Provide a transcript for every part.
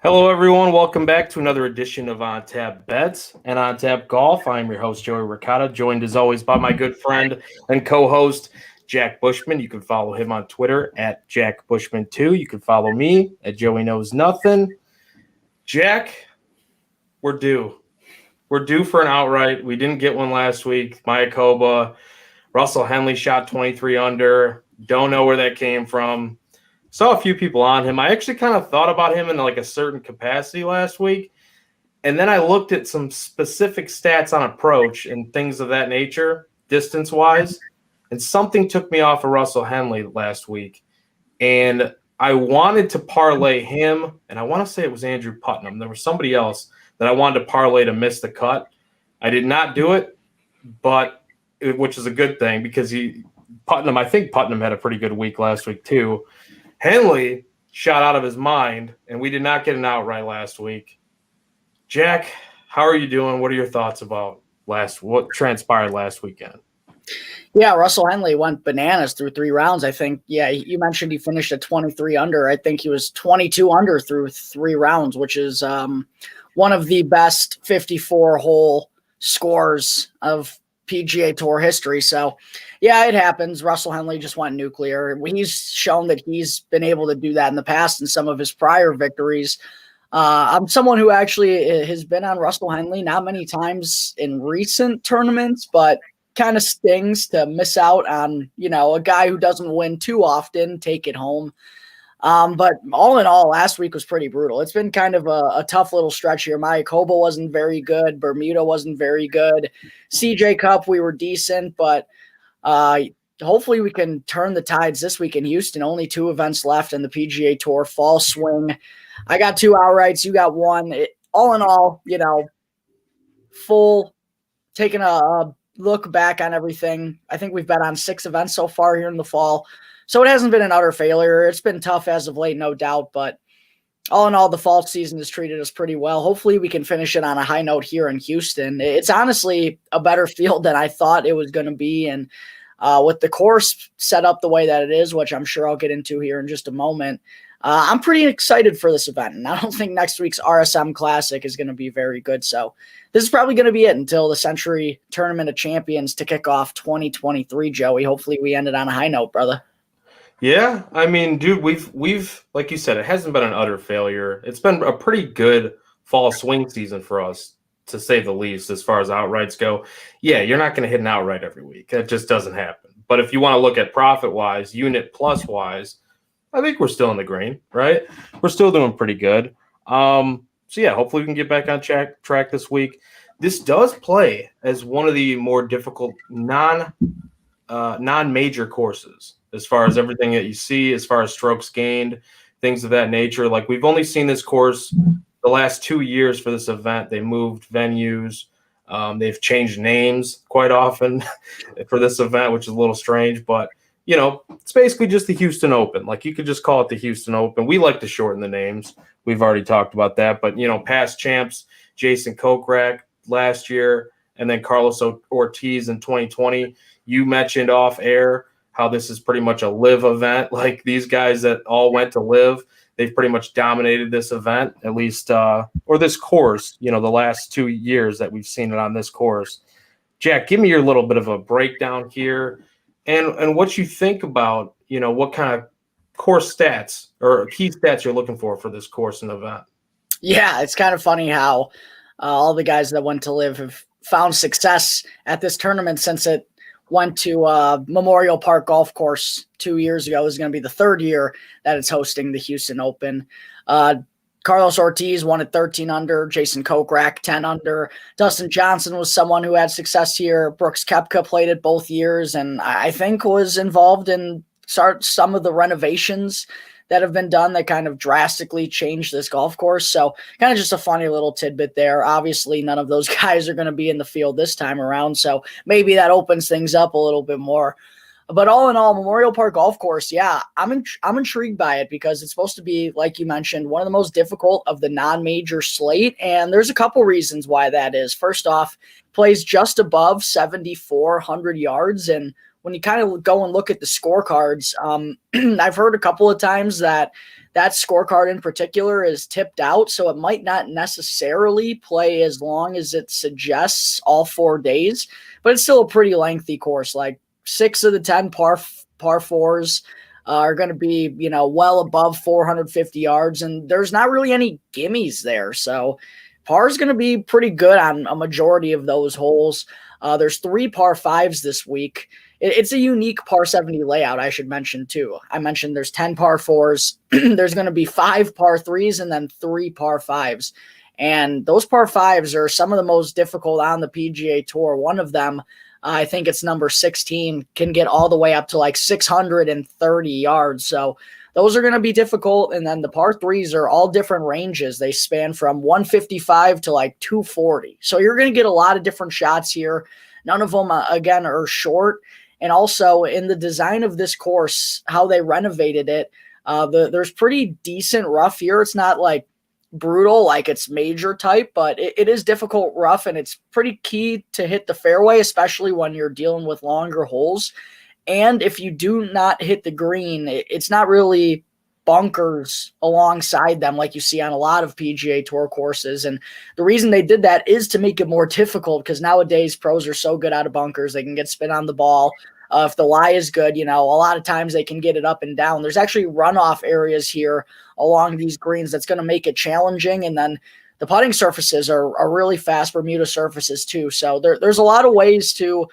Hello, everyone. Welcome back to another edition of On Tap Bets and On Tap Golf. I'm your host, Joey Ricotta, joined as always by my good friend and co-host, Jack Bushman. You can follow him on Twitter at Jack Bushman2. You can follow me at Joey Knows Nothing. Jack, we're due. We're due for an outright. We didn't get one last week. Mayakoba, Russell Henley shot 23 under. Don't know where that came from. Saw a few people on him. I actually kind of thought about him in like a certain capacity last week. And then I looked at some specific stats on approach and things of that nature, distance-wise. And something took me off of Russell Henley last week. And I wanted to parlay him, and I want to say it was Andrew Putnam. There was somebody else that I wanted to parlay to miss the cut. I did not do it, which is a good thing because I think Putnam had a pretty good week last week too. Henley shot out of his mind, and we did not get an outright last week. Jack, how are you doing? What are your thoughts about what transpired last weekend? Yeah, Russell Henley went bananas through 3 rounds. I think, you mentioned he finished at 23 under. I think he was 22 under through 3 rounds, which is one of the best 54-hole scores of PGA Tour history. So, yeah, it happens. Russell Henley just went nuclear. He's shown that he's been able to do that in the past in some of his prior victories. I'm someone who actually has been on Russell Henley not many times in recent tournaments, but kind of stings to miss out on, a guy who doesn't win too often, take it home. But all in all, last week was pretty brutal. It's been kind of a tough little stretch here. Mayakoba wasn't very good. Bermuda wasn't very good. CJ Cup, we were decent, but hopefully we can turn the tides this week in Houston. Only 2 events left in the PGA Tour fall swing. I got 2 outrights. You got 1. All in all, taking a look back on everything. I think we've bet on 6 events so far here in the fall. So it hasn't been an utter failure. It's been tough as of late, no doubt. But all in all, the fall season has treated us pretty well. Hopefully we can finish it on a high note here in Houston. It's honestly a better field than I thought it was going to be. And with the course set up the way that it is, which I'm sure I'll get into here in just a moment, I'm pretty excited for this event. And I don't think next week's RSM Classic is going to be very good. So this is probably going to be it until the Century Tournament of Champions to kick off 2023, Joey. Hopefully we end it on a high note, brother. Yeah, I mean, dude, we've like you said, it hasn't been an utter failure. It's been a pretty good fall swing season for us, to say the least, as far as outrights go. Yeah, you're not going to hit an outright every week. That just doesn't happen. But if you want to look at profit-wise, unit plus-wise, I think we're still in the green, right? We're still doing pretty good. So, yeah, hopefully we can get back on track this week. This does play as one of the more difficult non-major courses as far as everything that you see, as far as strokes gained, things of that nature. Like, we've only seen this course the last 2 years for this event. They moved venues. They've changed names quite often for this event, which is a little strange. But, it's basically just the Houston Open. Like, you could just call it the Houston Open. We like to shorten the names. We've already talked about that. But, past champs, Jason Kokrak last year, and then Carlos Ortiz in 2020. You mentioned off air how this is pretty much a live event. Like, these guys that all went to live, they've pretty much dominated this event, at least, or this course, the last 2 years that we've seen it on this course. Jack, give me your little bit of a breakdown here and what you think about, what kind of course stats or key stats you're looking for this course and event. Yeah, it's kind of funny how all the guys that went to live have found success at this tournament since it went to Memorial Park Golf Course 2 years ago. This is going to be the 3rd year that it's hosting the Houston Open. Carlos Ortiz won at 13 under. Jason Kokrak, 10 under. Dustin Johnson was someone who had success here. Brooks Koepka played it both years and I think was involved in some of the renovations that have been done that kind of drastically changed this golf course. So kind of just a funny little tidbit there. Obviously, none of those guys are going to be in the field this time around. So maybe that opens things up a little bit more. But all in all, Memorial Park Golf Course, yeah, I'm intrigued by it because it's supposed to be, like you mentioned, one of the most difficult of the non-major slate, and there's a couple reasons why that is. First off, plays just above 7,400 yards, and when you kind of go and look at the scorecards, I've heard a couple of times that scorecard in particular is tipped out, so it might not necessarily play as long as it suggests all 4 days, but it's still a pretty lengthy course. Like 6 of the 10 par fours are going to be, well above 450 yards, and there's not really any gimmies there. So par is going to be pretty good on a majority of those holes. There's 3 par 5s this week. It's a unique par 70 layout, I should mention too. I mentioned there's 10 par 4s. There's going to be 5 par 3s and then 3 par 5s. And those par 5s are some of the most difficult on the PGA Tour. One of them, I think it's number 16, can get all the way up to like 630 yards. So those are going to be difficult. And then the par 3s are all different ranges. They span from 155 to like 240. So you're going to get a lot of different shots here. None of them, again, are short. And also in the design of this course, how they renovated it, there's pretty decent rough here. It's not like brutal like it's major type, but it is difficult rough, and it's pretty key to hit the fairway, especially when you're dealing with longer holes. And if you do not hit the green, it's not really bunkers alongside them like you see on a lot of PGA Tour courses. And the reason they did that is to make it more difficult, because nowadays pros are so good out of bunkers. They can get spin on the ball. If the lie is good, a lot of times they can get it up and down. There's actually runoff areas here along these greens that's going to make it challenging. And then the putting surfaces are really fast Bermuda surfaces too. So there's a lot of ways to,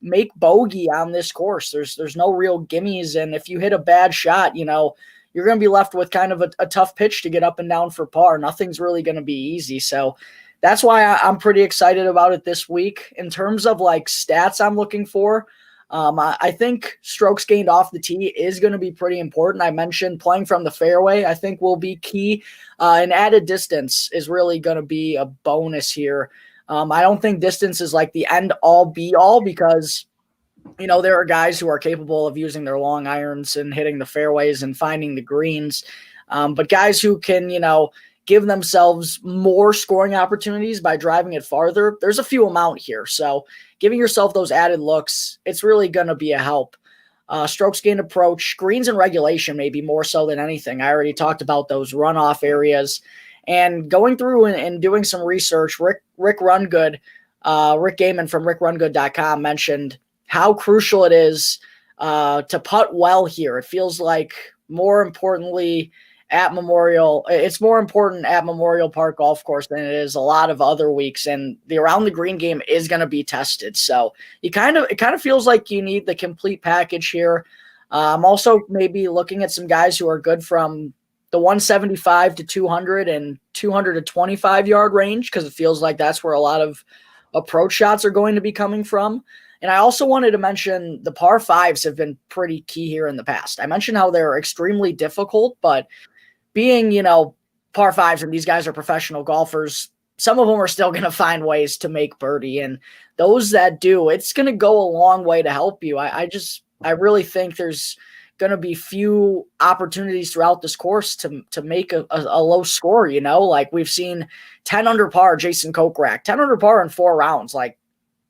make bogey on this course. There's no real gimmies. And if you hit a bad shot, you're going to be left with kind of a tough pitch to get up and down for par. Nothing's really going to be easy. So that's why I'm pretty excited about it this week. In terms of like stats I'm looking for, I think strokes gained off the tee is going to be pretty important. I mentioned playing from the fairway, I think, will be key. And added distance is really going to be a bonus here. I don't think distance is like the end all be all, because, there are guys who are capable of using their long irons and hitting the fairways and finding the greens. But guys who can, give themselves more scoring opportunities by driving it farther, there's a few amount here. So giving yourself those added looks, it's really going to be a help. Strokes gained approach, greens and regulation, maybe more so than anything. I already talked about those runoff areas. And going through and doing some research, Rick Rungood, Rick Gaiman from rickrungood.com mentioned how crucial it is to putt well here. It feels like more importantly it's more important at Memorial Park Golf Course than it is a lot of other weeks, and the around the green game is going to be tested. So it kind of feels like you need the complete package here. I'm also maybe looking at some guys who are good from the 175 to 200 and 200 to 25 yard range, because it feels like that's where a lot of approach shots are going to be coming from. And I also wanted to mention the par 5s have been pretty key here in the past. I mentioned how they're extremely difficult, but being, par 5s, and these guys are professional golfers, some of them are still going to find ways to make birdie. And those that do, it's going to go a long way to help you. I really think there's going to be few opportunities throughout this course to make a low score, like we've seen 10 under par, Jason Kokrak, 10 under par in 4 rounds. Like,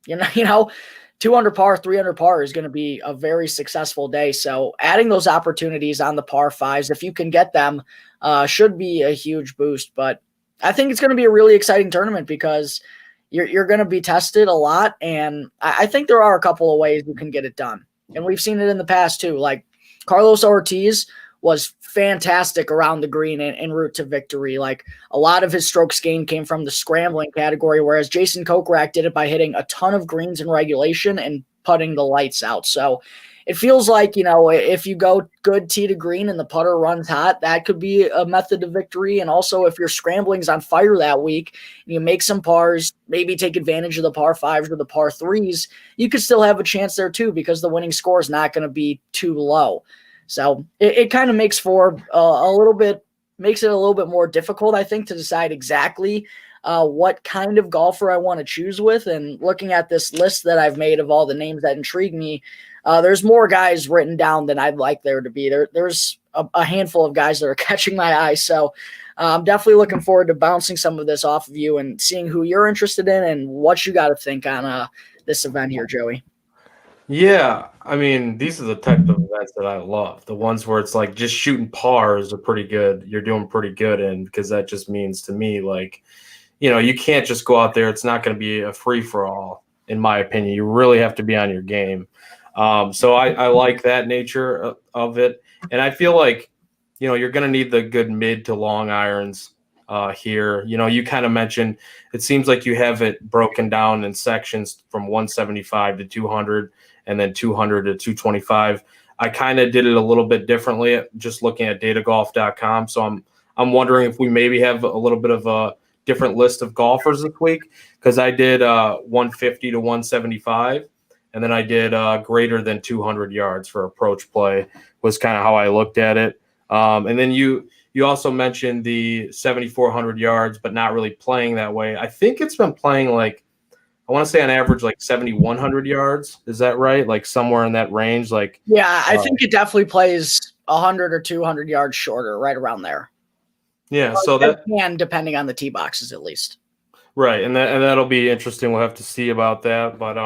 2 under par, 3 under par is going to be a very successful day. So adding those opportunities on the par 5s, if you can get them, should be a huge boost. But I think it's going to be a really exciting tournament because you're going to be tested a lot. And I think there are a couple of ways you can get it done. And we've seen it in the past too. Like Carlos Ortiz was fantastic around the green en route to victory. Like a lot of his strokes gained came from the scrambling category, whereas Jason Kokrak did it by hitting a ton of greens in regulation and putting the lights out. So it feels like, if you go good tee to green and the putter runs hot, that could be a method to victory. And also if your scrambling's on fire that week and you make some pars, maybe take advantage of the par 5s or the par 3s, you could still have a chance there too, because the winning score is not going to be too low. So it kind of makes for makes it a little bit more difficult, I think, to decide exactly what kind of golfer I want to choose with. And looking at this list that I've made of all the names that intrigue me, There's more guys written down than I'd like there to be. There's a handful of guys that are catching my eye. So I'm definitely looking forward to bouncing some of this off of you and seeing who you're interested in and what you got to think on this event here, Joey. Yeah, I mean, these are the type of events that I love. The ones where it's like just shooting pars are pretty good. You're doing pretty good in, because that just means to me, like, you can't just go out there. It's not going to be a free for all, in my opinion. You really have to be on your game. So I like that nature of it. And I feel like, you're going to need the good mid to long irons here. You kind of mentioned, it seems like you have it broken down in sections from 175 to 200 and then 200 to 225. I kind of did it a little bit differently, just looking at datagolf.com. So I'm wondering if we maybe have a little bit of a different list of golfers this week, because I did 150 to 175, and then I did greater than 200 yards for approach play was kind of how I looked at it. And then you also mentioned the 7,400 yards, but not really playing that way. I think it's been playing like, I want to say on average like 7,100 yards. Is that right? Like somewhere in that range? Like, yeah, I think it definitely plays 100 or 200 yards shorter, right around there. Yeah, so that can, depending on the tee boxes at least. Right, and that'll be interesting. We'll have to see about that. But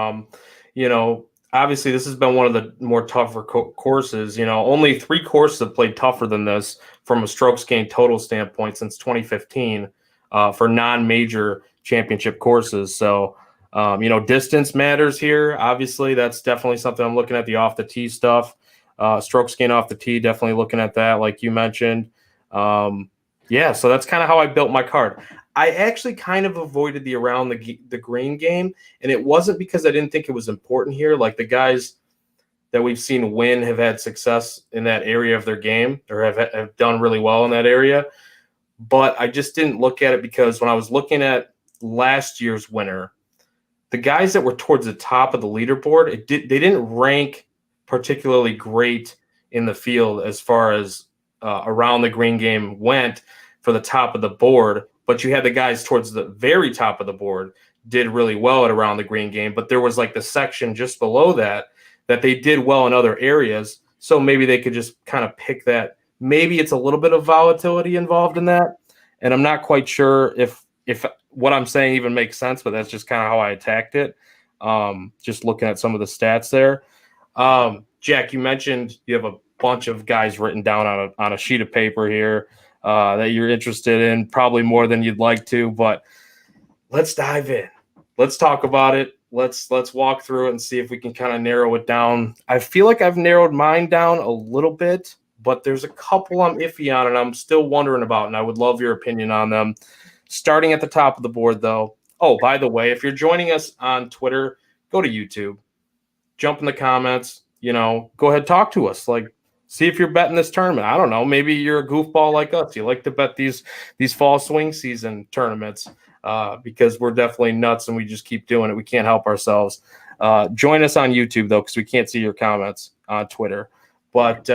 obviously this has been one of the more tougher courses. Only 3 courses have played tougher than this from a strokes gained total standpoint since 2015 for non-major championship courses. So distance matters here. Obviously, that's definitely something I'm looking at. The off the tee stuff, strokes gained off the tee, definitely looking at that, like you mentioned. Yeah, so that's kind of how I built my card. I actually kind of avoided the around the green game, and it wasn't because I didn't think it was important here. Like the guys that we've seen win have had success in that area of their game, or have done really well in that area. But I just didn't look at it because when I was looking at last year's winner, the guys that were towards the top of the leaderboard, they didn't rank particularly great in the field as far as around the green game went for the top of the board. But you had the guys towards the very top of the board did really well at around the green game. But there was like the section just below that they did well in other areas. So maybe they could just kind of pick that. Maybe it's a little bit of volatility involved in that. And I'm not quite sure if what I'm saying even makes sense, but that's just kind of how I attacked it. Just looking at some of the stats there. Jack, you mentioned you have a bunch of guys written down on a sheet of paper here that you're interested in, probably more than you'd like to, but let's dive in. Let's talk about it. Let's walk through it and see if we can kind of narrow it down. I feel like I've narrowed mine down a little bit, but there's a couple I'm iffy on and I'm still wondering about, and I would love your opinion on them. Starting at the top of the board, though. Oh, by the way, if you're joining us on Twitter, go to YouTube. Jump in the comments. Go ahead, talk to us. Like, see if you're betting this tournament. I don't know. Maybe you're a goofball like us. You like to bet these fall swing season tournaments because we're definitely nuts and we just keep doing it. We can't help ourselves. Join us on YouTube, though, because we can't see your comments on Twitter. But,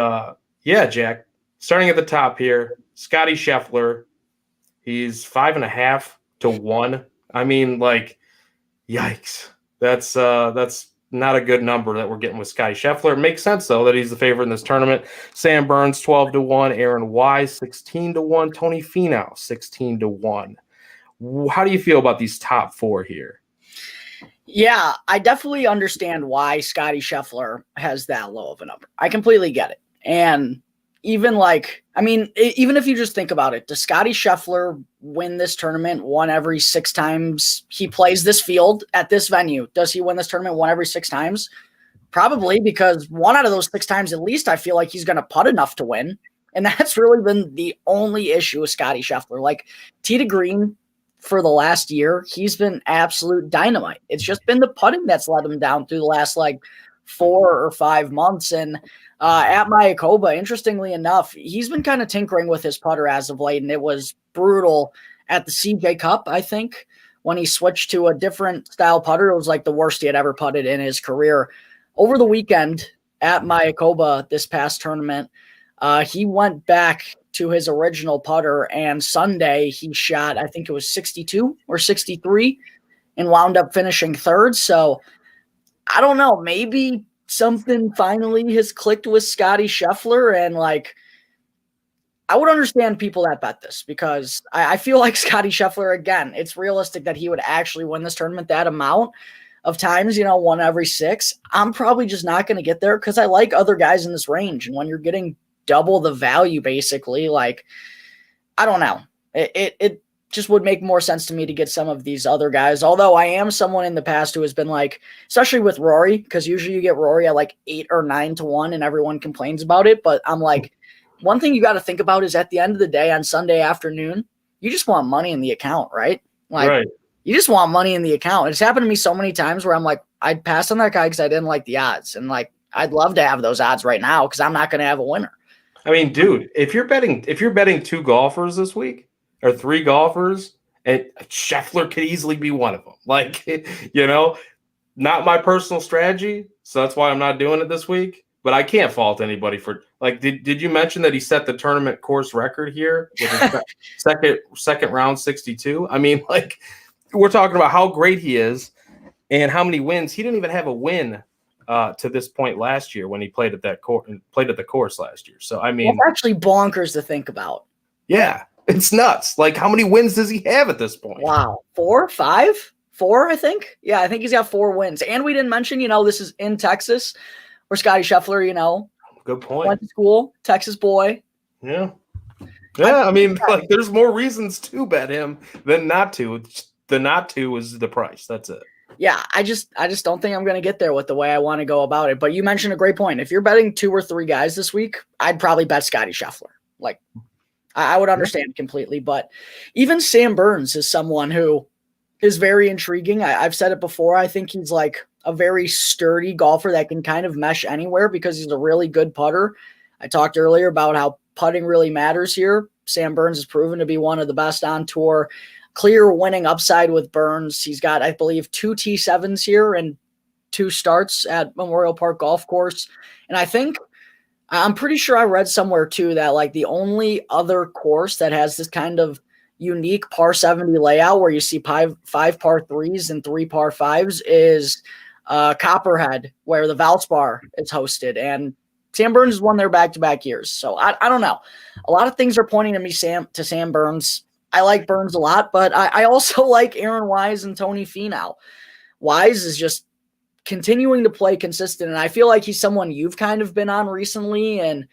yeah, Jack, starting at the top here, Scotty Scheffler. He's 5.5 to 1. I mean, like, yikes. That's not a good number that we're getting with Scotty Scheffler. It makes sense, though, that he's the favorite in this tournament. Sam Burns, 12 to 1. Aaron Wise, 16 to 1. Tony Finau, 16 to 1. How do you feel about these top 4 here? Yeah, I definitely understand why Scotty Scheffler has that low of a number. I completely get it. And even if you just think about it, does Scotty Scheffler win this tournament one every 6 times he plays this field at this venue? Does he win this tournament one every 6 times? Probably, because 1 out of those 6 times at least, I feel like he's going to putt enough to win. And that's really been the only issue with Scotty Scheffler. Like, tee to green for the last year, he's been absolute dynamite. It's just been the putting that's let him down through the last 4 or 5 months. And at Mayakoba, interestingly enough, he's been kind of tinkering with his putter as of late, and it was brutal at the CJ Cup, I think, when he switched to a different style putter. It was like the worst he had ever putted in his career. Over the weekend at Mayakoba, this past tournament, he went back to his original putter, and Sunday he shot, I think it was 62 or 63, and wound up finishing 3rd. So I don't know, maybe something finally has clicked with Scotty Scheffler, and like I would understand people that bet this because I feel like Scotty Scheffler, again, it's realistic that he would actually win this tournament that amount of times, 1 every 6. I'm probably just not going to get there because I like other guys in this range. And when you're getting double the value, basically, like, I don't know. It just would make more sense to me to get some of these other guys. Although I am someone in the past who has been like, especially with Rory, because usually you get Rory at like 8 or 9 to 1 and everyone complains about it. But I'm like, one thing you got to think about is at the end of the day on Sunday afternoon, you just want money in the account, right? Like, right. You just want money in the account. It's happened to me so many times where I'm like, I'd pass on that guy because I didn't like the odds. And like, I'd love to have those odds right now because I'm not going to have a winner. I mean, dude, if you're betting 2 golfers this week or 3 golfers, and Scheffler could easily be one of them. Like, not my personal strategy. So that's why I'm not doing it this week. But I can't fault anybody for like. Did you mention that he set the tournament course record here with his second round 62? I mean, like, we're talking about how great he is and how many wins. He didn't even have a win to this point last year when he played at that played at the course last year. So I mean, it's actually bonkers to think about. Yeah, it's nuts. Like, how many wins does he have at this point? Wow, 4, 5, 4. I think. Yeah, I think he's got 4 wins. And we didn't mention, this is in Texas. Where Scotty Scheffler, good point. Went to school, Texas boy. Yeah. Yeah, I mean, like, there's more reasons to bet him than not to. The not to is the price. That's it. Yeah, I just don't think I'm going to get there with the way I want to go about it. But you mentioned a great point. If you're betting 2 or 3 guys this week, I'd probably bet Scotty Scheffler. Like, I would understand completely. But even Sam Burns is someone who is very intriguing. I've said it before. I think he's like a very sturdy golfer that can kind of mesh anywhere because he's a really good putter. I talked earlier about how putting really matters here. Sam Burns has proven to be one of the best on tour. Clear winning upside with Burns. He's got, I believe, 2 T7s here and 2 starts at Memorial Park Golf Course. And I'm pretty sure I read somewhere too that like the only other course that has this kind of unique par 70 layout where you see 5 par 3s and 3 par 5s is Copperhead, where the Valspar is hosted, and Sam Burns has won there back-to-back years. So I don't know. A lot of things are pointing to me to Sam Burns. I like Burns a lot, but I also like Aaron Wise and Tony Finau. Wise is just continuing to play consistent, and I feel like he's someone you've kind of been on recently, and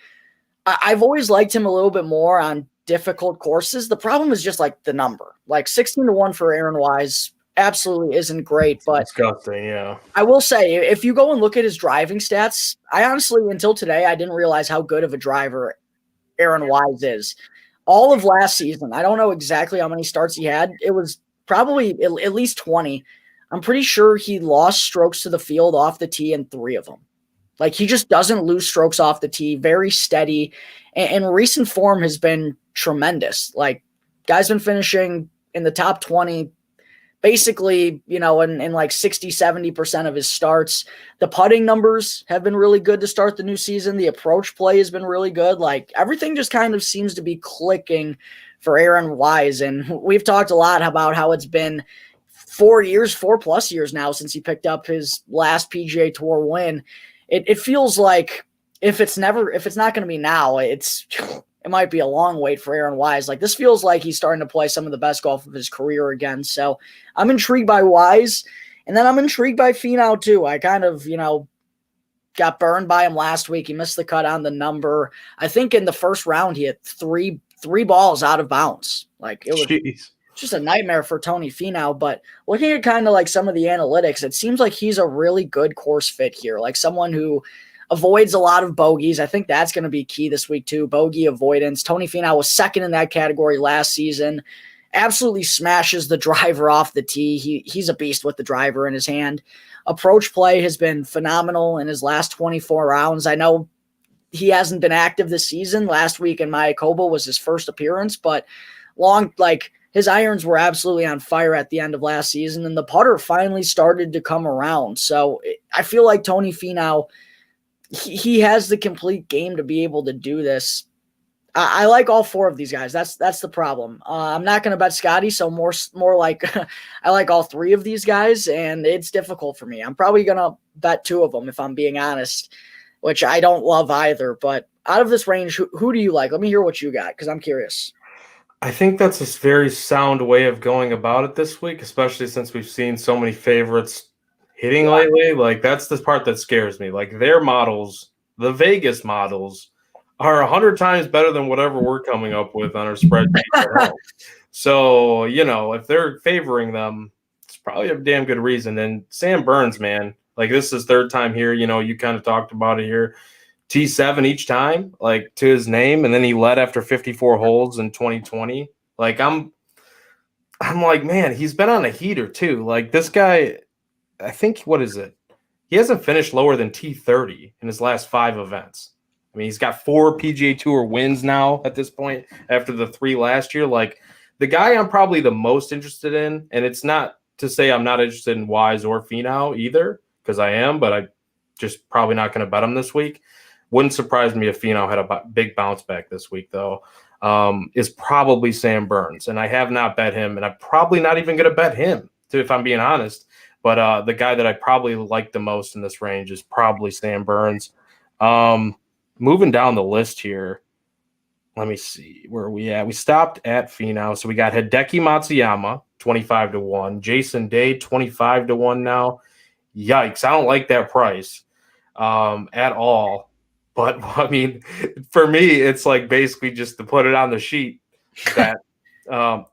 I've always liked him a little bit more on difficult courses. The problem is just like the number, like 16 to 1 for Aaron Wise absolutely isn't great, but disgusting. Yeah, I will say if you go and look at his driving stats, I honestly, until today, I didn't realize how good of a driver Aaron Wise is. All of last season, I don't know exactly how many starts he had. It was probably at least 20. I'm pretty sure he lost strokes to the field off the tee in 3 of them. Like, he just doesn't lose strokes off the tee, very steady, and recent form has been tremendous. Like, guy's been finishing in the top 20 basically, in like 60, 70% of his starts. The putting numbers have been really good to start the new season. The approach play has been really good. Like, everything just kind of seems to be clicking for Aaron Wise. And we've talked a lot about how it's been 4+ years now since he picked up his last PGA Tour win. It feels like if it's not going to be now, it might be a long wait for Aaron Wise. Like, this feels like he's starting to play some of the best golf of his career again. So I'm intrigued by Wise, and then I'm intrigued by Finau too. I kind of, got burned by him last week. He missed the cut on the number. I think in the first round, he had three balls out of bounds. Like, it was just a nightmare for Tony Finau. But looking at kind of like some of the analytics, it seems like he's a really good course fit here. Like, someone who avoids a lot of bogeys. I think that's going to be key this week too. Bogey avoidance. Tony Finau was second in that category last season. Absolutely smashes the driver off the tee. He's a beast with the driver in his hand. Approach play has been phenomenal in his last 24 rounds. I know he hasn't been active this season. Last week in Mayakoba was his first appearance, but his irons were absolutely on fire at the end of last season, and the putter finally started to come around. So I feel like Tony Finau, he has the complete game to be able to do this. I like all four of these guys. That's the problem. I'm not going to bet Scotty, so more like I like all three of these guys, and it's difficult for me. I'm probably going to bet two of them if I'm being honest, which I don't love either. But out of this range, who do you like? Let me hear what you got because I'm curious. I think that's a very sound way of going about it this week, especially since we've seen so many favorites hitting lately. Like, that's the part that scares me. Like, their models, the Vegas models, are 100 times better than whatever we're coming up with on our spreadsheet at home. So, if they're favoring them, it's probably a damn good reason. And Sam Burns, man, like, this is his third time here. You kind of talked about it here. T7 each time, like, to his name, and then he led after 54 holes in 2020. Like, I'm like, man, he's been on a heater too. Like, this guy, I think, what is it? He hasn't finished lower than T30 in his last 5 events. I mean, he's got 4 PGA Tour wins now at this point after the 3 last year. Like, the guy I'm probably the most interested in, and it's not to say I'm not interested in Wise or Finau either, because I am, but I just probably not going to bet him this week. Wouldn't surprise me if Finau had a big bounce back this week, though, is probably Sam Burns. And I have not bet him, and I'm probably not even going to bet him, if I'm being honest. But the guy that I probably like the most in this range is probably Sam Burns. Moving down the list here, let me see. Where are we at? We stopped at Finau. So we got Hideki Matsuyama, 25-1. Jason Day, 25-1 now. Yikes. I don't like that price at all. But, I mean, for me, it's like basically just to put it on the sheet that,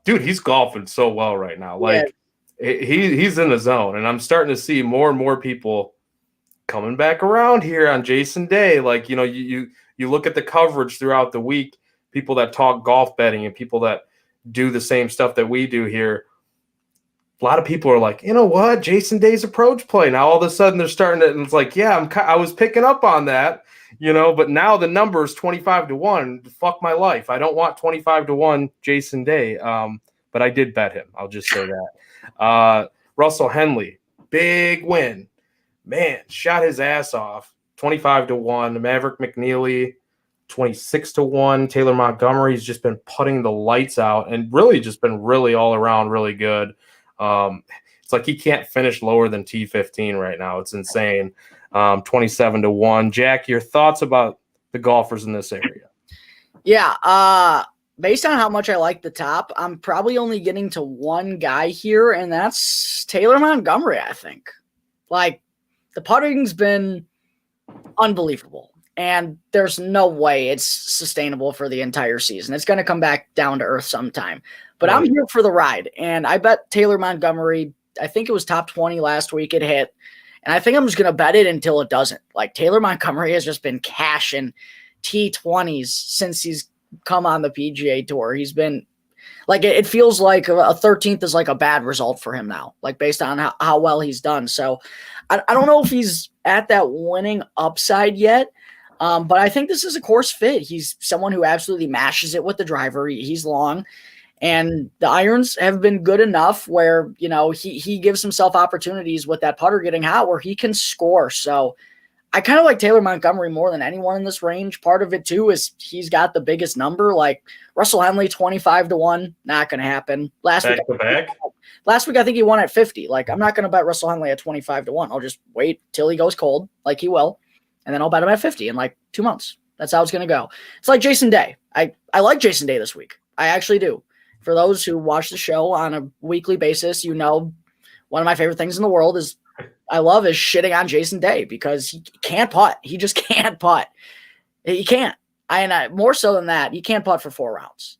dude, he's golfing so well right now. Like, he's in the zone. And I'm starting to see more and more people coming back around here on Jason Day. Like, you look at the coverage throughout the week, people that talk golf betting and people that do the same stuff that we do here. A lot of people are like, you know what? Jason Day's approach play. Now, all of a sudden, they're starting to, and it's like, yeah, I was picking up on that. But now the number is 25-1. Fuck my life. I don't want 25-1 Jason Day. But I did bet him. I'll just say that. Russell Henley, big win. Man, shot his ass off. 25-1. Maverick McNeely, 26-1. Taylor Montgomery's just been putting the lights out and really just been really all around really good. It's like he can't finish lower than T15 right now. It's insane. 27-1. Jack, your thoughts about the golfers in this area? Yeah. Based on how much I like the top, I'm probably only getting to one guy here, and that's Taylor Montgomery, I think. Like, the putting's been unbelievable, and there's no way it's sustainable for the entire season. It's going to come back down to earth sometime. But I'm here for the ride, and I bet Taylor Montgomery, I think it was top 20 last week, it hit. And I think I'm just going to bet it until it doesn't. Like, Taylor Montgomery has just been cashing T20s since he's come on the PGA Tour. He's been like, it feels like a 13th is like a bad result for him now, like based on how well he's done. So I don't know if he's at that winning upside yet. But I think this is a course fit. He's someone who absolutely mashes it with the driver. He's long. And the irons have been good enough where, he gives himself opportunities with that putter getting hot where he can score. So I kind of like Taylor Montgomery more than anyone in this range. Part of it, too, is he's got the biggest number. Like Russell Henley, 25-1, not going to happen. Last week, I think he won at 50. Like, I'm not going to bet Russell Henley at 25-1. I'll just wait till he goes cold, like he will, and then I'll bet him at 50 in like 2 months. That's how it's going to go. It's like Jason Day. I like Jason Day this week. I actually do. For those who watch the show on a weekly basis, one of my favorite things in the world is shitting on Jason Day because he can't putt. He just can't putt. He can't. More so than that, he can't putt for 4 rounds.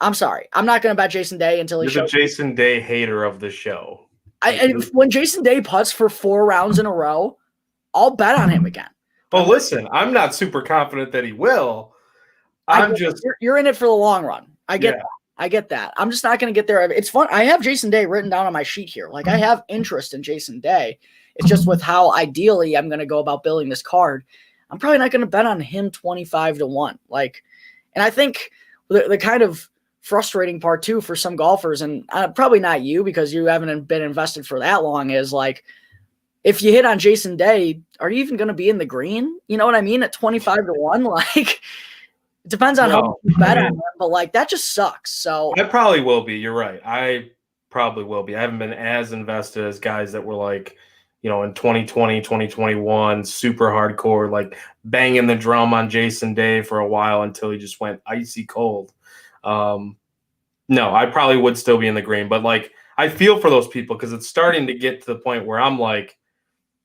I'm sorry. I'm not going to bet Jason Day until he shows. You're the Jason Day hater of the show. When Jason Day putts for 4 rounds in a row, I'll bet on him again. Well, listen, I'm not super confident that he will. You're in it for the long run. I get that. I get that. I'm just not going to get there. It's fun. I have Jason Day written down on my sheet here. Like, I have interest in Jason Day. It's just with how ideally I'm going to go about building this card. I'm probably not going to bet on him 25-1. Like, and I think the kind of frustrating part too for some golfers, and probably not you because you haven't been invested for that long, is like, if you hit on Jason Day, are you even going to be in the green? You know what I mean? At 25-1, like, It depends on how No, much you bet on him, but like that just sucks. So I probably will be. You're right. I probably will be. I haven't been as invested as guys that were like, in 2020, 2021, super hardcore, like banging the drum on Jason Day for a while until he just went icy cold. No, I probably would still be in the green, but like I feel for those people because it's starting to get to the point where I'm like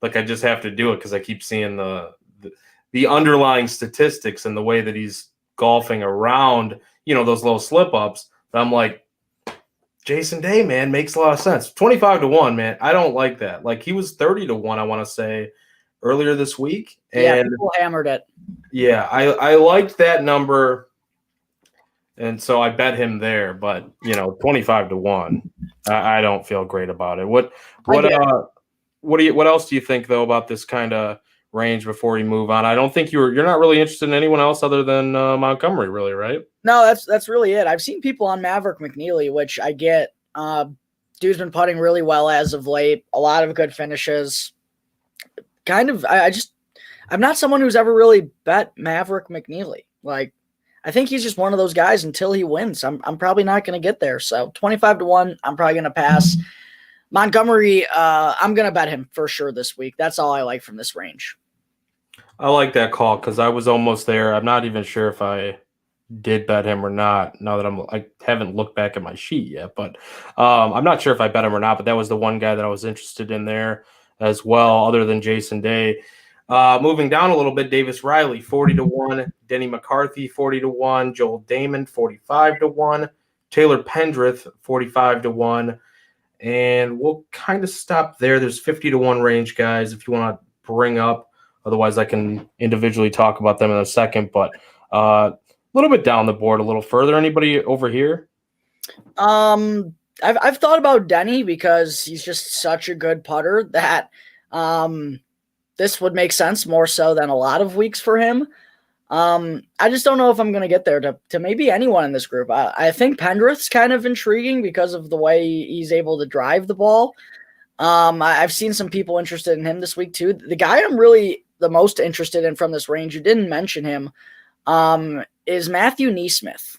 I just have to do it because I keep seeing the underlying statistics and the way that he's golfing around, those little slip ups. I'm like, Jason Day, man, makes a lot of sense. 25-1, man. I don't like that. Like he was 30-1, I want to say, earlier this week. And people hammered it. Yeah, I liked that number. And so I bet him there, but 25-1. I don't feel great about it. What else do you think though about this kind of range before you move on? I don't think you're not really interested in anyone else other than Montgomery, really, right? No, that's really it. I've seen people on Maverick McNeely, which I get. Dude's been putting really well as of late. A lot of good finishes. Kind of, I'm not someone who's ever really bet Maverick McNeely. Like, I think he's just one of those guys until he wins. I'm probably not going to get there. So 25-1, I'm probably going to pass. Montgomery, I'm going to bet him for sure this week. That's all I like from this range. I like that call because I was almost there. I'm not even sure if I did bet him or not. Now that I haven't looked back at my sheet yet, but I'm not sure if I bet him or not. But that was the one guy that I was interested in there as well, other than Jason Day. Moving down a little bit, Davis Riley, 40-1, Denny McCarthy, 40-1, Joel Damon, 45-1, Taylor Pendrith, 45-1, and we'll kind of stop there. There's 50-1 range guys if you want to bring up. Otherwise, I can individually talk about them in a second, but a little bit down the board, a little further. Anybody over here? I've thought about Denny because he's just such a good putter that this would make sense more so than a lot of weeks for him. I just don't know if I'm going to get there to maybe anyone in this group. I think Pendrith's kind of intriguing because of the way he's able to drive the ball. I've seen some people interested in him this week too. The guy I'm really the most interested in from this range, you didn't mention him, is Matthew Neesmith.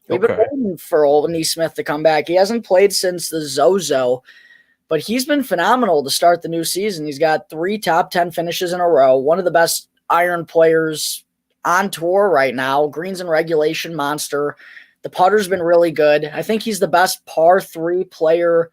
We've been waiting for old Neesmith to come back. He hasn't played since the Zozo, but he's been phenomenal to start the new season. He's got 3 top 10 finishes in a row. One of the best iron players on tour right now. Greens and regulation monster. The putter's been really good. I think he's the best par 3 player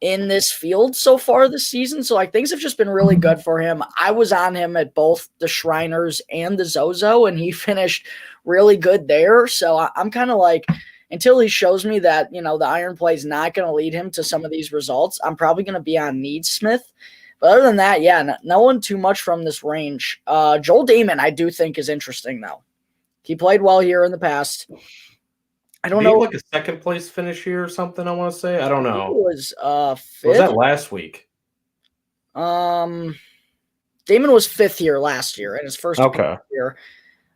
in this field so far this season. So like things have just been really good for him. I was on him at both the Shriners and the Zozo, and he finished really good there. So I'm kind of like, until he shows me that, the iron play is not going to lead him to some of these results, I'm probably going to be on Neesmith. But other than that, yeah, no one too much from this range. Joel Damon, I do think is interesting though. He played well here in the past. I don't know. Like a second place finish here or something, I want to say. I don't know. It was fifth. Was that last week? Damon was 5th here last year in his first year.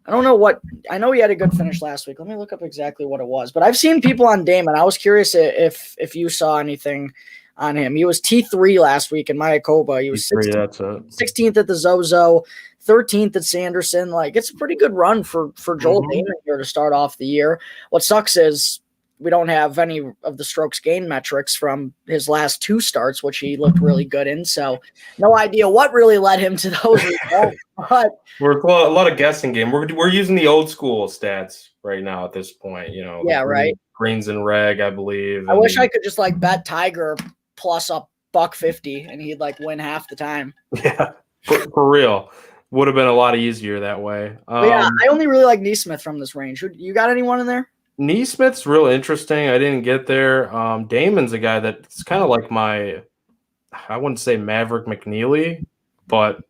I don't know what – I know he had a good finish last week. Let me look up exactly what it was. But I've seen people on Damon. I was curious if you saw anything on him. He was T3 last week in Mayakoba. He was 16th at the Zozo, 13th at Sanderson. Like, it's a pretty good run for Joel Damon here to start off the year. What sucks is we don't have any of the strokes gained metrics from his last 2 starts, which he looked really good in. So no idea what really led him to those results. But we're a lot of guessing game. We're using the old school stats right now at this point. Yeah, right. Greens and reg, I believe. I wish I could just bet Tiger plus up $150 and he'd win half the time. Yeah, for real. Would have been a lot easier that way. Yeah, I only really like Neesmith from this range. You got anyone in there? Neesmith's real interesting. I didn't get there. Damon's a guy that's kind of like I wouldn't say Maverick McNeely, but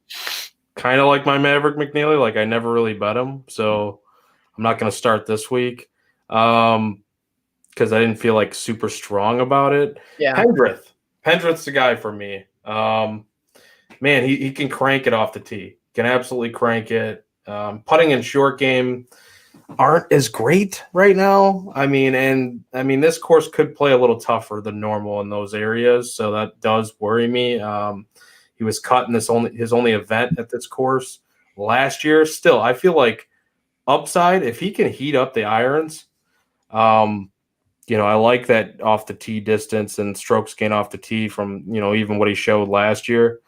kind of like my Maverick McNeely. Like I never really bet him, so I'm not going to start this week because I didn't feel super strong about it. Yeah, Pendrith's the guy for me. Man, he can crank it off the tee. Can absolutely crank it. Putting in short game aren't as great right now. I mean, this course could play a little tougher than normal in those areas, so that does worry me. He was cut in his only event at this course last year. Still, I feel like upside. If he can heat up the irons, I like that off the tee distance and strokes gain off the tee from, even what he showed last year.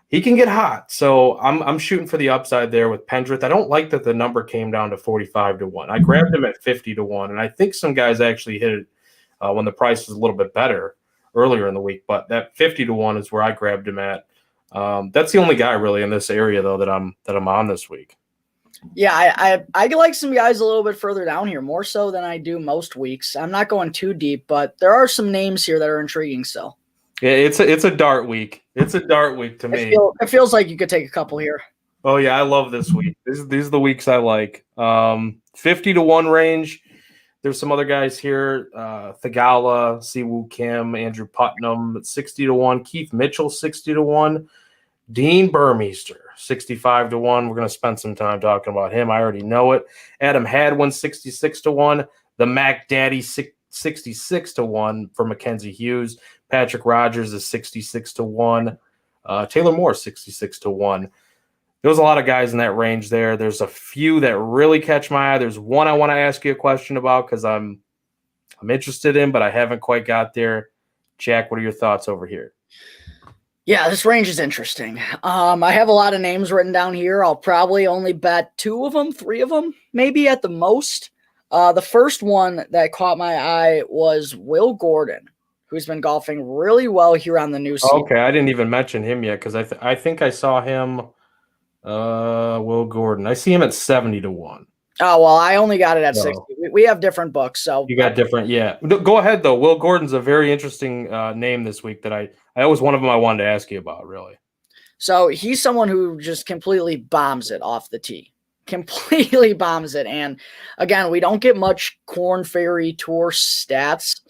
He can get hot. So I'm shooting for the upside there with Pendrith. I don't like that the number came down to 45-1. I grabbed him at 50-1, and I think some guys actually hit it when the price was a little bit better earlier in the week. But that 50-1 is where I grabbed him at. That's the only guy really in this area though that I'm on this week. Yeah, I like some guys a little bit further down here, more so than I do most weeks. I'm not going too deep, but there are some names here that are intriguing still. Yeah, it's a dart week. It's a dart week to me. It feels like you could take a couple here. Oh yeah, I love this week. These are the weeks I like. 50-1 range. There's some other guys here. Thagala, Siwoo Kim, Andrew Putnam at 60-1. Keith Mitchell 60-1. Dean Burmeister 65-1. We're going to spend some time talking about him. I already know it. Adam Hadwin 66-1. The Mac Daddy 66-1 for Mackenzie Hughes. Patrick Rogers is 66-1. Taylor Moore 66-1. There's a lot of guys in that range there. There's a few that really catch my eye. There's one I want to ask you a question about because I'm interested in, but I haven't quite got there. Jack, what are your thoughts over here? Yeah, this range is interesting. I have a lot of names written down here. I'll probably only bet 2 of them, 3 of them, maybe at the most. The first one that caught my eye was Will Gordon, who's been golfing really well here on the new season. Okay, I didn't even mention him yet because I think I saw him, Will Gordon. I see him at 70-1. Oh, well, I only got it at 60. We have different books, so. You got different, yeah. Go ahead, though. Will Gordon's a very interesting name this week that that was one of them I wanted to ask you about, really. So he's someone who just completely bombs it off the tee. Completely bombs it. And, again, we don't get much Korn Ferry Tour stats,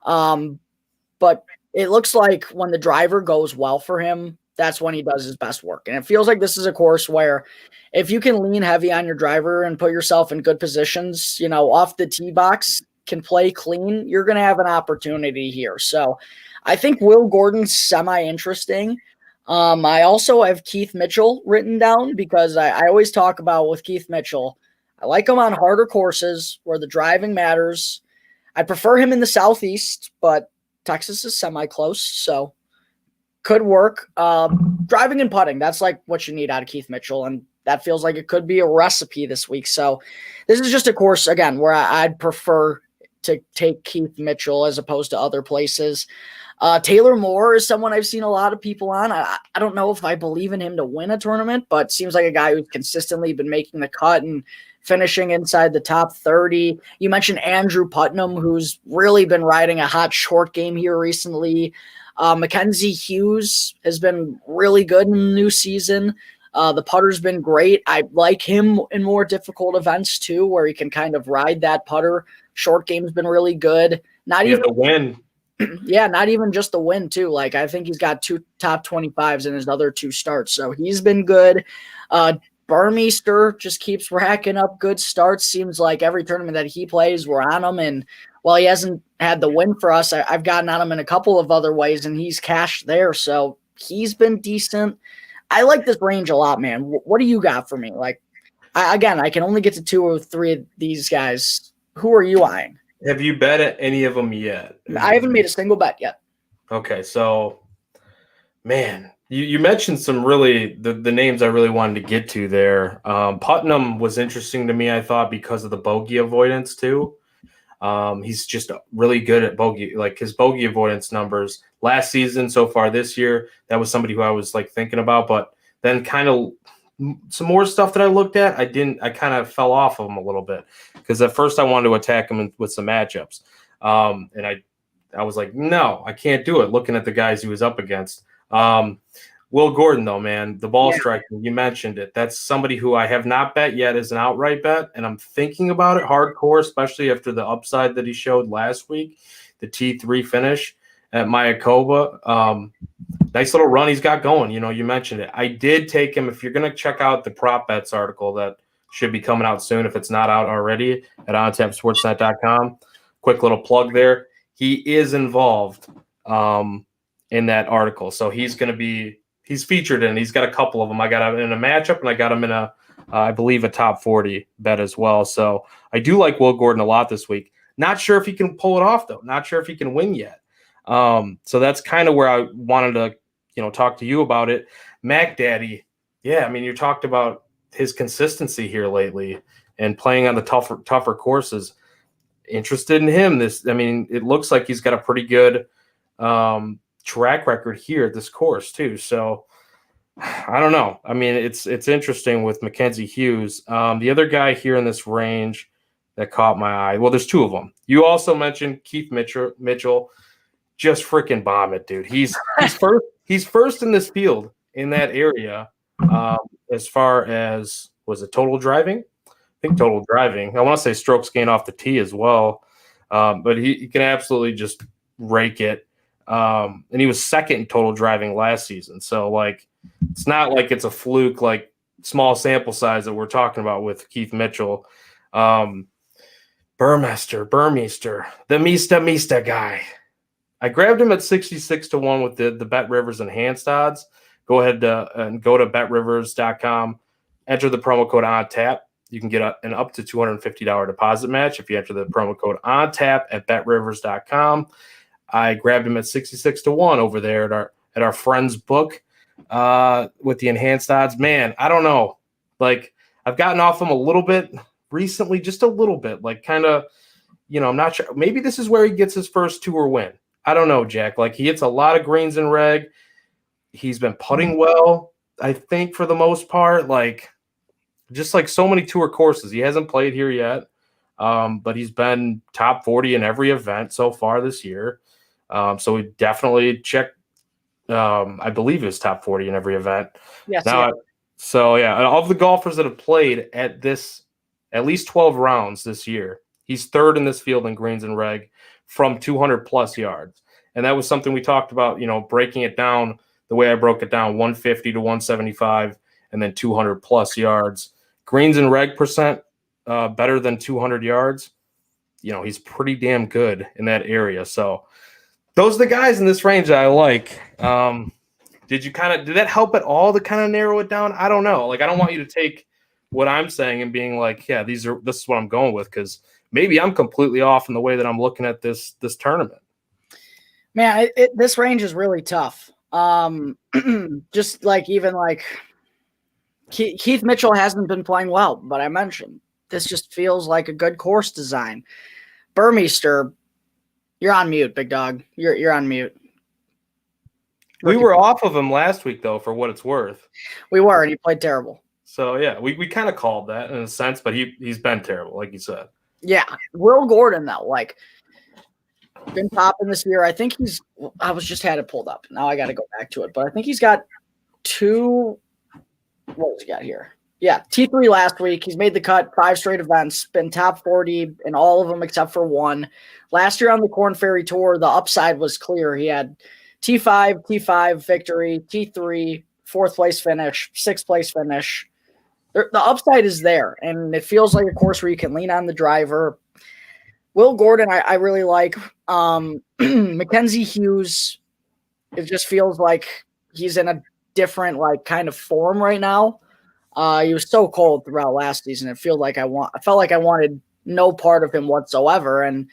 but it looks like when the driver goes well for him, that's when he does his best work. And it feels like this is a course where if you can lean heavy on your driver and put yourself in good positions, off the tee box, can play clean, you're going to have an opportunity here. So I think Will Gordon's semi-interesting. I also have Keith Mitchell written down because I always talk about with Keith Mitchell, I like him on harder courses where the driving matters. I prefer him in the Southeast, but Texas is semi-close, so could work. Driving and putting, that's like what you need out of Keith Mitchell, and that feels like it could be a recipe this week. So this is just a course, again, where I'd prefer to take Keith Mitchell as opposed to other places. Taylor Moore is someone I've seen a lot of people on. I don't know if I believe in him to win a tournament, but seems like a guy who's consistently been making the cut and finishing inside the top 30. You mentioned Andrew Putnam, who's really been riding a hot short game here recently. Mackenzie Hughes has been really good in the new season. The putter's been great. I like him in more difficult events too, where he can kind of ride that putter. Short game's been really good. Not even the win. Yeah, not even just the win too. Like I think he's got 2 top 25s in his other 2 starts, so he's been good. Burmeister just keeps racking up good starts. Seems like every tournament that he plays, we're on him. And while he hasn't had the win for us, I've gotten on him in a couple of other ways, and he's cashed there. So he's been decent. I like this range a lot, man. What do you got for me? Like, I can only get to 2 or 3 of these guys. Who are you eyeing? Have you bet at any of them yet? I haven't made a single bet yet. Okay, so, man, you mentioned some really the names I really wanted to get to there. Putnam was interesting to me, I thought, because of the bogey avoidance too. He's just really good at bogey, like his bogey avoidance numbers last season so far this year. That was somebody who I was like thinking about, but then kind of some more stuff that I looked at, I kind of fell off of him a little bit because at first I wanted to attack him with some matchups. And I was like, no, I can't do it. Looking at the guys he was up against. Will Gordon, though, man, the ball striking, you mentioned it. That's somebody who I have not bet yet as an outright bet, and I'm thinking about it hardcore, especially after the upside that he showed last week, the T3 finish at Mayakoba. Nice little run he's got going. You mentioned it. I did take him. If you're going to check out the prop bets article that should be coming out soon, if it's not out already, at ontapsportsnet.com, quick little plug there. He is involved in that article. So he's featured in. He's got a couple of them. I got him in a matchup, and I got him in a I believe a top 40 bet as well. So I do like Will Gordon a lot this week. Not sure if he can pull it off, though. Not sure if he can win yet. So that's kind of where I wanted to, talk to you about it. Mac Daddy, yeah, I mean, you talked about his consistency here lately and playing on the tougher courses. Interested in him. It looks like he's got a pretty good track record here at this course too. So I don't know. I mean, it's interesting with Mackenzie Hughes. The other guy here in this range that caught my eye. Well, there's two of them. You also mentioned Keith Mitchell. Just freaking bomb it, dude. He's first. He's first in this field in that area. As far as was it total driving? I think total driving. I want to say strokes gained off the tee as well. But he can absolutely just rake it. And he was second in total driving last season. So like, it's not like it's a fluke, like small sample size that we're talking about with Keith Mitchell. Burmeister, the Mista guy. I grabbed him at 66-1 with the Bet Rivers enhanced odds. Go ahead and go to betrivers.com, enter the promo code ONTAP. You can get an up to $250 deposit match if you enter the promo code ONTAP at betrivers.com. I grabbed him at 66-1 over there at our friend's book with the enhanced odds. Man, I don't know. Like, I've gotten off him a little bit recently, just a little bit. Like, kind of, I'm not sure. Maybe this is where he gets his first tour win. I don't know, Jack. Like, he hits a lot of greens in reg. He's been putting well, I think, for the most part. Like, just like so many tour courses. He hasn't played here yet, but he's been top 40 in every event so far this year. So we definitely check. I believe he was top 40 in every event. Yes. Now, so of the golfers that have played at least 12 rounds this year, he's third in this field in greens and reg from 200 plus yards. And that was something we talked about, breaking it down the way I broke it down, 150 to 175, and then 200 plus yards. Greens and reg percent better than 200 yards. He's pretty damn good in that area. So those are the guys in this range that I like. Did that help at all to kind of narrow it down? I don't know. Like, I don't want you to take what I'm saying and being like, yeah, this is what I'm going with, because maybe I'm completely off in the way that I'm looking at this tournament. Man, this range is really tough. Just like even like Keith Mitchell hasn't been playing well, but I mentioned this just feels like a good course design. Burmeister, you're on mute, big dog. You're on mute. We were off of him last week, though, for what it's worth. We were, and he played terrible. So, yeah, we kind of called that in a sense, but he's been terrible, like you said. Yeah. Will Gordon, though, like, been popping this year. I think I had it pulled up. Now I got to go back to it, but I think he's got what has he got here? Yeah, T3 last week. He's made the cut 5 straight events, been top 40 in all of them except for one. Last year on the Korn Ferry Tour, the upside was clear. He had T5 victory, T3, 4th place finish, 6th place finish. The upside is there, and it feels like a course where you can lean on the driver. Will Gordon, I really like. Mackenzie Hughes, it just feels like he's in a different kind of form right now. He was so cold throughout last season. I felt like I wanted no part of him whatsoever, and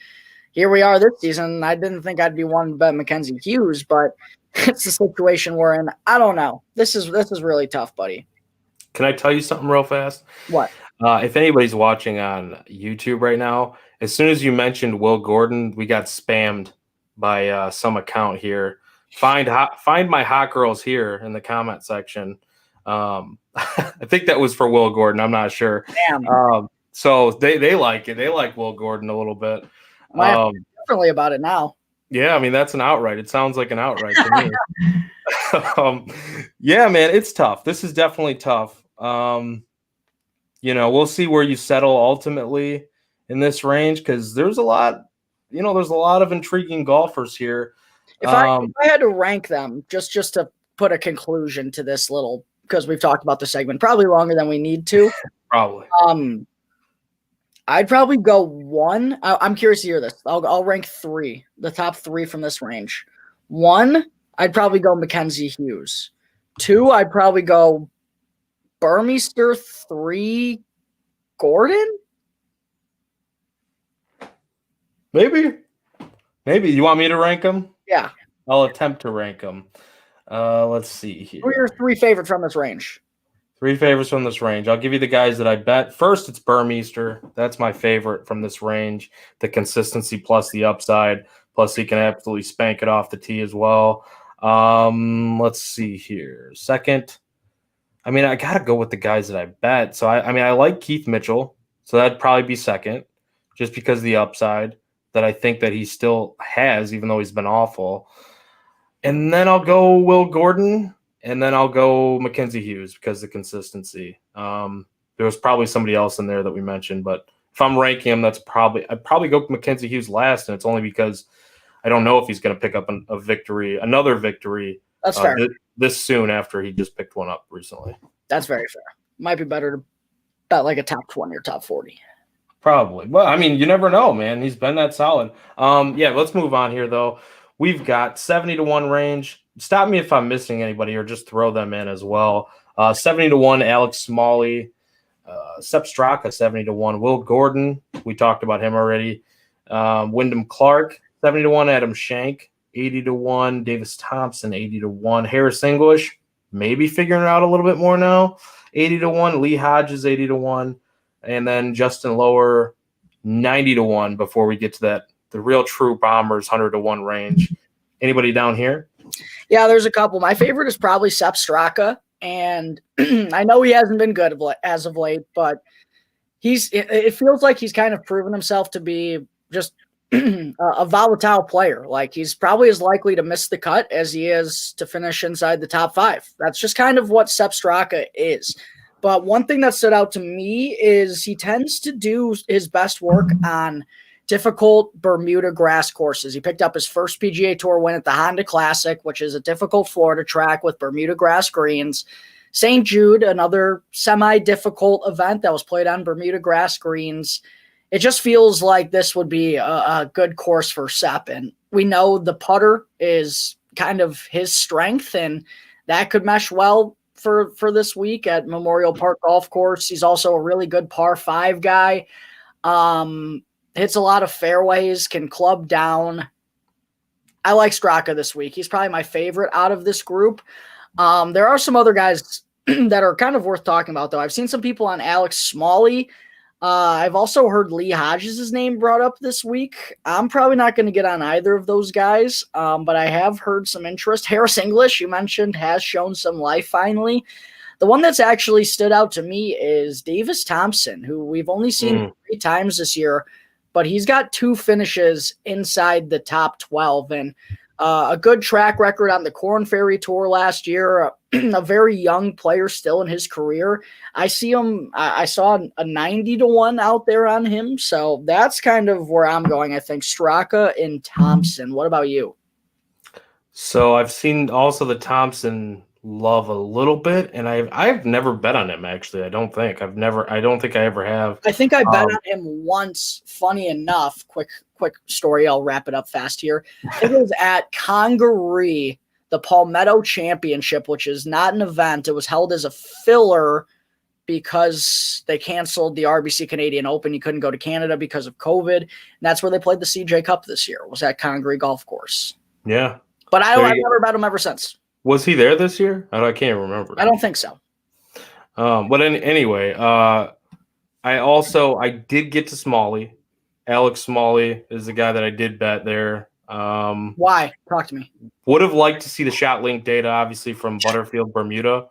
here we are this season. I didn't think I'd be one to bet Mackenzie Hughes, but it's the situation we're in. I don't know. This is really tough, buddy. Can I tell you something real fast? What? If anybody's watching on YouTube right now, as soon as you mentioned Will Gordon, we got spammed by some account here. Find my hot girls here in the comment section. I think that was for Will Gordon. I'm not sure. Damn. So they like it. They like Will Gordon a little bit. Differently about it now. Yeah, I mean, that's an outright. It sounds like an outright to me. Yeah, man, it's tough. This is definitely tough. We'll see where you settle ultimately in this range, because there's a lot of intriguing golfers here. If I had to rank them, just to put a conclusion to this little, because we've talked about the segment probably longer than we need to. Probably. I'd probably go 1. I'm curious to hear this. I'll rank 3, the top 3 from this range. 1, I'd probably go Mackenzie Hughes. 2, I'd probably go Burmeister 3, Gordon? Maybe. You want me to rank them? Yeah. I'll attempt to rank them. Let's see here. Who are your 3 favorites from this range? 3 favorites from this range. I'll give you the guys that I bet. First, it's Burmeister. That's my favorite from this range. The consistency plus the upside. Plus, he can absolutely spank it off the tee as well. Let's see here. Second, I mean, I got to go with the guys that I bet. So, I like Keith Mitchell. So, that'd probably be second, just because of the upside that I think that he still has, even though he's been awful. And then I'll go Will Gordon. And then I'll go Mackenzie Hughes because of the consistency. There was probably somebody else in there that we mentioned, but if I'm ranking him, I'd probably go Mackenzie Hughes last, and it's only because I don't know if he's going to pick up another victory. That's fair. This soon after he just picked one up recently. That's very fair. Might be better to bet like a top 20 or top 40. Probably. Well, I mean, you never know, man. He's been that solid. Let's move on here, though. We've got 70-1 range. Stop me if I'm missing anybody or just throw them in as well. 70-1, Alex Smalley. Sepp Straka, 70-1. Will Gordon, we talked about him already. Wyndham Clark, 70-1. Adam Shank, 80-1. Davis Thompson, 80-1. Harris English, maybe figuring it out a little bit more now. 80-1. Lee Hodges, 80-1. And then Justin Lower, 90-1 before we get to the real true Bombers, 100-1 range. Anybody down here? Yeah, there's a couple. My favorite is probably Sepp Straka, and I know he hasn't been good as of late, but it feels like he's kind of proven himself to be just a volatile player. Like, he's probably as likely to miss the cut as he is to finish inside the top 5. That's just kind of what Sepp Straka is. But one thing that stood out to me is he tends to do his best work on difficult Bermuda grass courses. He picked up his first PGA Tour win at the Honda Classic, which is a difficult Florida track with Bermuda grass greens. St. Jude, another semi-difficult event that was played on Bermuda grass greens. It just feels like this would be a good course for Sepp. And we know the putter is kind of his strength, and that could mesh well for this week at Memorial Park Golf Course. He's also a really good par 5 guy. Hits a lot of fairways, can club down. I like Straka this week. He's probably my favorite out of this group. There are some other guys that are kind of worth talking about, though. I've seen some people on Alex Smalley. I've also heard Lee Hodges' name brought up this week. I'm probably not going to get on either of those guys, but I have heard some interest. Harris English, you mentioned, has shown some life finally. The one that's actually stood out to me is Davis Thompson, who we've only seen 3 times this year, but he's got 2 finishes inside the top 12 and a good track record on the Corn Ferry Tour last year. A very young player still in his career. I saw a 90-1 out there on him. So that's kind of where I'm going. I think Straka and Thompson. What about you? So I've seen also the Thompson love a little bit, and I've never bet on him, actually. I don't think I ever have. I think I bet on him once. Funny enough, quick story, I'll wrap it up fast here. It was at Congaree, the Palmetto Championship, which is not an event. It was held as a filler because they canceled the RBC Canadian Open. You couldn't go to Canada because of COVID, and that's where they played the CJ Cup this year, was at Congaree Golf Course. Yeah. But I've never bet him ever since. Was he there this year? I can't remember. I don't think so. But anyway, I did get to Smalley. Alex Smalley is the guy that I did bet there. Why? Talk to me. Would have liked to see the shot link data, obviously, from Butterfield, Bermuda.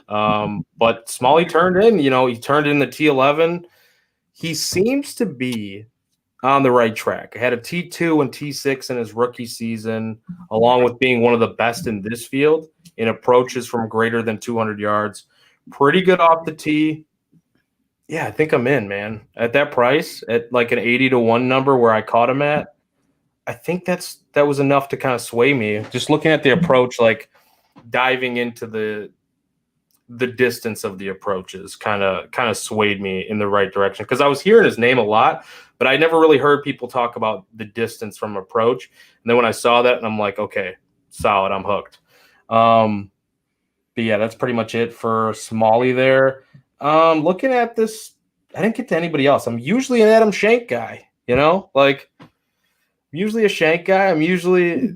But Smalley turned in. He turned in the T11. He seems to be on the right track. Had a T2 and T6 in his rookie season, along with being one of the best in this field in approaches from greater than 200 yards. Pretty good off the tee. Yeah, I think I'm in, man. At that price, at like an 80-1 number where I caught him at, I think that was enough to kind of sway me. Just looking at the approach, like diving into the distance of the approaches kind of swayed me in the right direction, because I was hearing his name a lot, but I never really heard people talk about the distance from approach. And then when I saw that, and I'm like, okay, solid, I'm hooked. But yeah, that's pretty much it for Smalley there. Looking at this, I didn't get to anybody else. I'm usually an Adam Schenk guy, like I'm usually a Schenk guy. I'm usually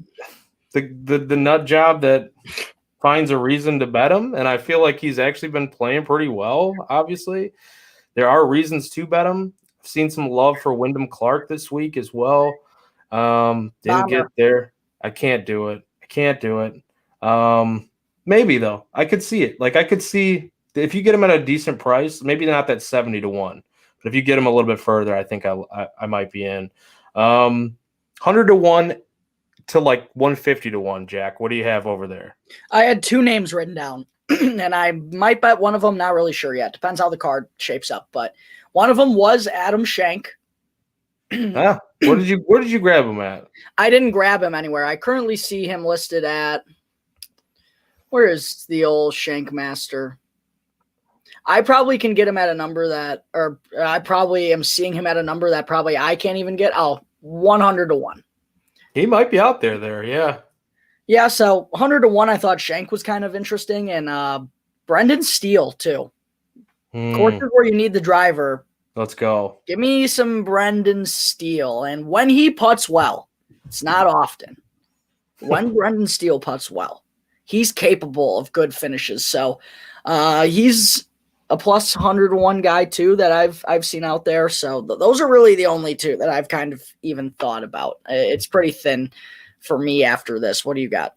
the nut job that finds a reason to bet him, and I feel like he's actually been playing pretty well. Obviously, there are reasons to bet him. I've seen some love for Wyndham Clark this week as well. Didn't get there. I can't do it. Maybe though, I could see it. Like I could see if you get him at a decent price, maybe not that 70-1, but if you get him a little bit further, I think I might be in. 100-1 to like 150-1. Jack, what do you have over there? I had 2 names written down, and I might bet one of them. Not really sure yet. Depends how the card shapes up, but one of them was Adam Schenk. Where did you grab him at? I didn't grab him anywhere. I currently see him listed at, where is the old Schenk Master? I probably can get him at a number that, or I probably am seeing him at a number that probably I can't even get. 100-1. He might be out there. Yeah. Yeah. So 100-1, I thought Schenk was kind of interesting, and Brendan Steele too. Courses where you need the driver. Let's go. Give me some Brendan Steele. And when he putts well, it's not often. When Brendan Steele putts well, he's capable of good finishes. So he's a plus 100-1 guy too that I've seen out there. So those are really the only 2 that I've kind of even thought about. It's pretty thin for me after this. What do you got?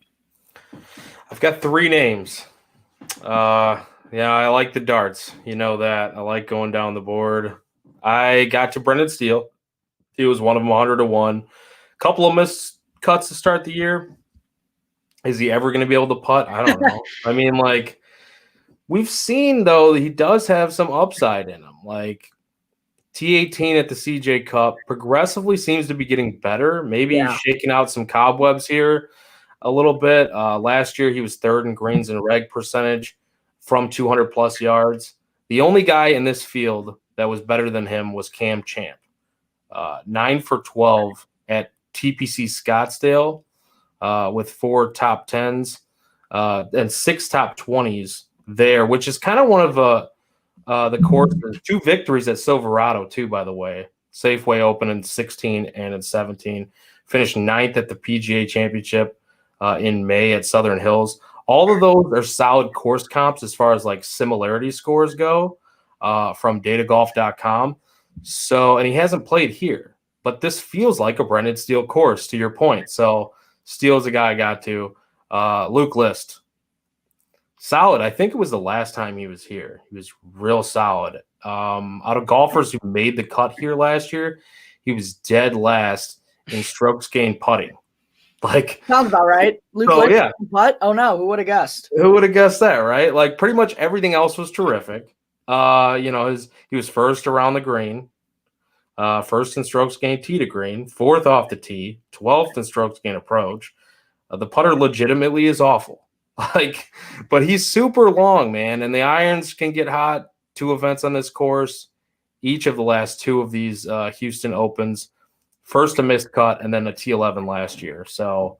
I've got 3 names. Yeah, I like the darts. You know that. I like going down the board. I got to Brendan Steele. He was one of them, 100-1. Couple of missed cuts to start the year. Is he ever going to be able to putt? I don't know. I mean, like, we've seen, though, that he does have some upside in him. Like, T18 at the CJ Cup progressively seems to be getting better. Maybe he's shaking out some cobwebs here a little bit. Last year, he was 3rd in greens and reg percentage from 200-plus yards. The only guy in this field that was better than him was Cam Champ. 9 for 12 at TPC Scottsdale with 4 top 10s and 6 top 20s there, which is kind of one of the courses. 2 victories at Silverado, too, by the way. Safeway Open in 16 and in 17. Finished 9th at the PGA Championship in May at Southern Hills. All of those are solid course comps as far as like similarity scores go from datagolf.com. So, and he hasn't played here, but this feels like a Brendan Steele course, to your point. So Steele's a guy I got to. Luke List. Solid. I think it was the last time he was here. He was real solid. Out of golfers who made the cut here last year, he was dead last in strokes gained putting. Like, sounds about right. Luke List putt? Oh no, who would have guessed? Who would have guessed that, right? Like, pretty much everything else was terrific. He was first around the green, first in strokes gained tee to green, 4th off the tee, 12th in strokes gained approach. The putter legitimately is awful. But he's super long, man, and the irons can get hot. 2 events on this course, each of the last 2 of these Houston Opens. First a missed cut and then a T11 last year. So,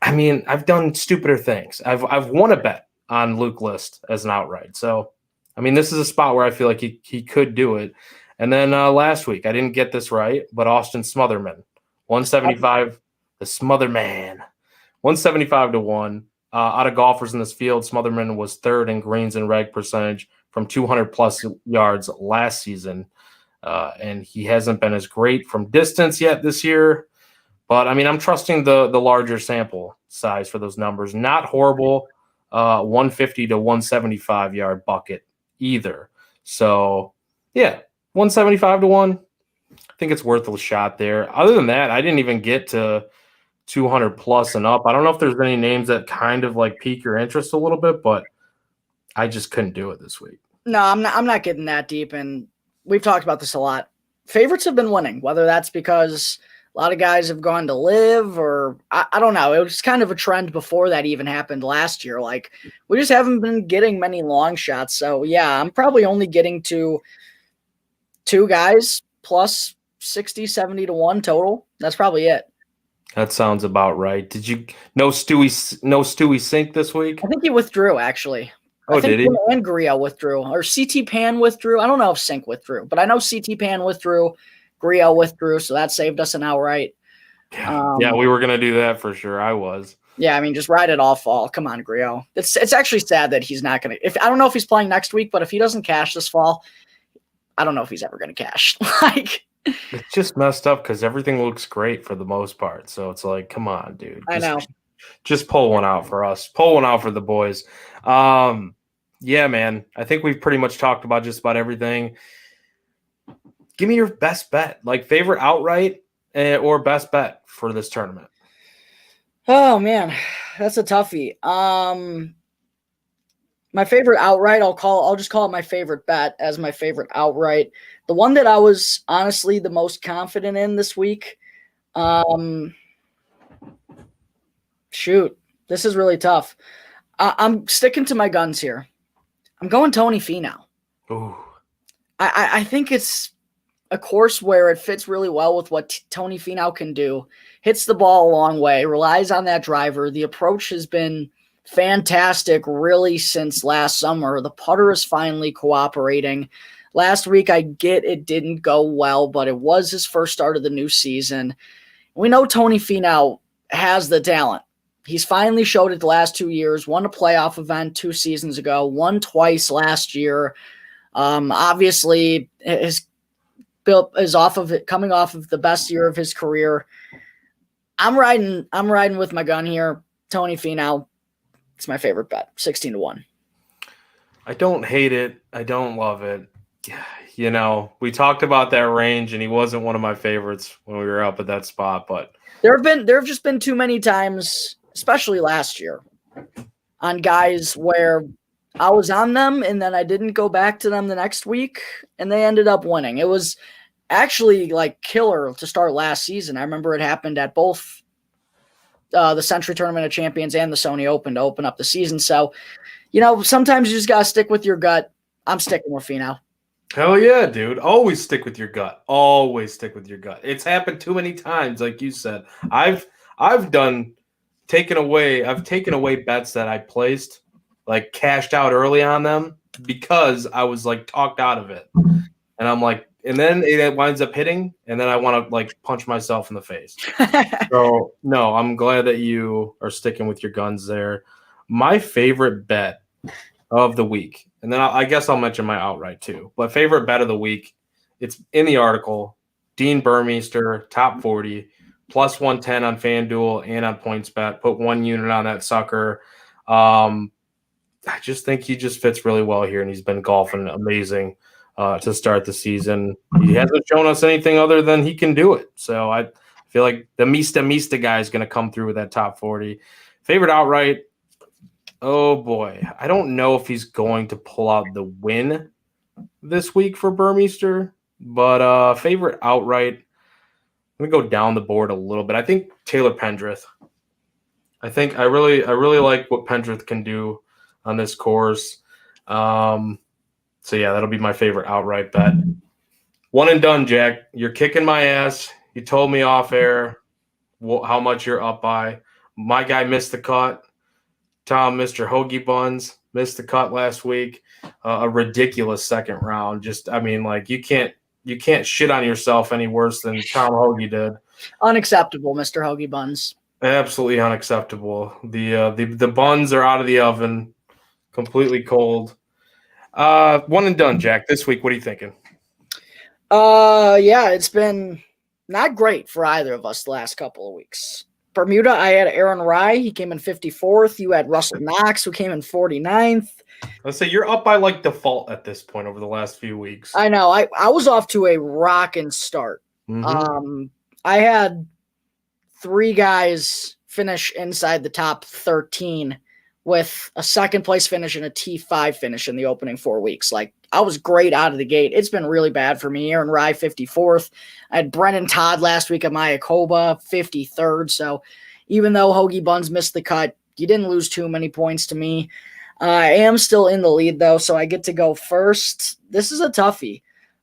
I mean, I've done stupider things. I've won a bet on Luke List as an outright. So, I mean, this is a spot where I feel like he could do it. And then last week, I didn't get this right, but Austin Smotherman, 175, the Smotherman, 175-1. Out of golfers in this field, Smotherman was 3rd in greens and reg percentage from 200-plus yards last season. And he hasn't been as great from distance yet this year. But, I mean, I'm trusting the larger sample size for those numbers. Not horrible 150 to 175 yard bucket either. So, yeah, 175-1. I think it's worth a shot there. Other than that, I didn't even get to 200 plus and up. I don't know if there's any names that kind of like pique your interest a little bit, but I just couldn't do it this week. No, I'm not getting that deep, and we've talked about this a lot. Favorites have been winning, whether that's because a lot of guys have gone to live or I don't know. It was kind of a trend before that even happened last year. Like, we just haven't been getting many long shots. So yeah, I'm probably only getting to 2 guys plus 60, 70-1 total. That's probably it. That sounds about right. Did you no Stewie Sink this week? I think he withdrew, actually. I Oh, think did he? him and Griot withdrew, or CT Pan withdrew. I don't know if Sink withdrew, but I know CT Pan withdrew, Griot withdrew, so that saved us an outright. Yeah, we were gonna do that for sure. I was. Yeah, I mean, just ride it all fall. Come on, Griot. It's actually sad that he's not gonna. If I don't know if he's playing next week, but if he doesn't cash this fall, I don't know if he's ever gonna cash. Like, It's just messed up because everything looks great for the most part. So it's like, come on, dude. I know. Just pull one out for us. Pull one out for the boys. Yeah, man. I think we've pretty much talked about just about everything. Give me your best bet, like favorite outright or best bet for this tournament. Oh man, that's a toughie. My favorite outright, I'll just call it my favorite bet as my favorite outright. The one that I was honestly the most confident in this week. Shoot, this is really tough. I'm sticking to my guns here. I'm going Tony Finau. Ooh. I think it's a course where it fits really well with what Tony Finau can do. Hits the ball a long way, relies on that driver. The approach has been fantastic really since last summer. The putter is finally cooperating. Last week, I get it didn't go well, but it was his first start of the new season. We know Tony Finau has the talent. He's finally showed it the last 2 years, won a playoff event 2 seasons ago, won twice last year. Obviously, is coming off of the best year of his career. I'm riding with my gun here. Tony Finau. It's my favorite bet, 16-1. I don't hate it. I don't love it. You know, we talked about that range, and he wasn't one of my favorites when we were up at that spot. But there have just been too many times, especially last year, on guys where I was on them and then I didn't go back to them the next week, and they ended up winning. It was actually like killer to start last season. I remember it happened at both the Century Tournament of Champions and the Sony Open to open up the season. So, you know, sometimes you just got to stick with your gut. I'm sticking with Finau. Hell yeah, dude. Always stick with your gut. Always stick with your gut. It's happened too many times, like you said. I've taken away bets that I placed, like cashed out early on them because I was like talked out of it. And I'm like, and then it winds up hitting, and then I want to like punch myself in the face. So no, I'm glad that you are sticking with your guns there. My favorite bet of the week, and then I guess I'll mention my outright too. But favorite bet of the week, it's in the article. Dean Burmeister, top 40, plus 110 on FanDuel and on PointsBet. Put 1 unit on that sucker. I just think he just fits really well here, and he's been golfing amazing to start the season. He hasn't shown us anything other than he can do it. So I feel like the Mista guy is going to come through with that top 40. Favorite outright, oh boy. I don't know if he's going to pull out the win this week for Burmeister, but favorite outright, I'm going to go down the board a little bit. I think Taylor Pendrith. I really like what Pendrith can do on this course. So yeah, that'll be my favorite outright bet. One and done, Jack. You're kicking my ass. You told me off air how much you're up by. My guy missed the cut. Tom, Mr. Hoagie Buns, missed the cut last week. A ridiculous second round. Just, I mean, like you can't shit on yourself any worse than Tom Hoagie did. Unacceptable, Mr. Hoagie Buns. Absolutely unacceptable. The buns are out of the oven, completely cold. One and done, Jack. This week, what are you thinking? Yeah, it's been not great for either of us the last couple of weeks. Bermuda, I had Aaron Rye. He came in 54th. You had Russell Knox, who came in 49th. Let's say you're up by like default at this point over the last few weeks. I know. I was off to a rocking start. Mm-hmm. I had 3 guys finish inside the top 13 with a second place finish and a T5 finish in the opening 4 weeks. Like, I was great out of the gate. It's been really bad for me. Aaron Rye, 54th. I had Brennan Todd last week at Mayakoba, 53rd. So even though Hoagie Buns missed the cut, you didn't lose too many points to me. I am still in the lead, though, so I get to go first. This is a toughie.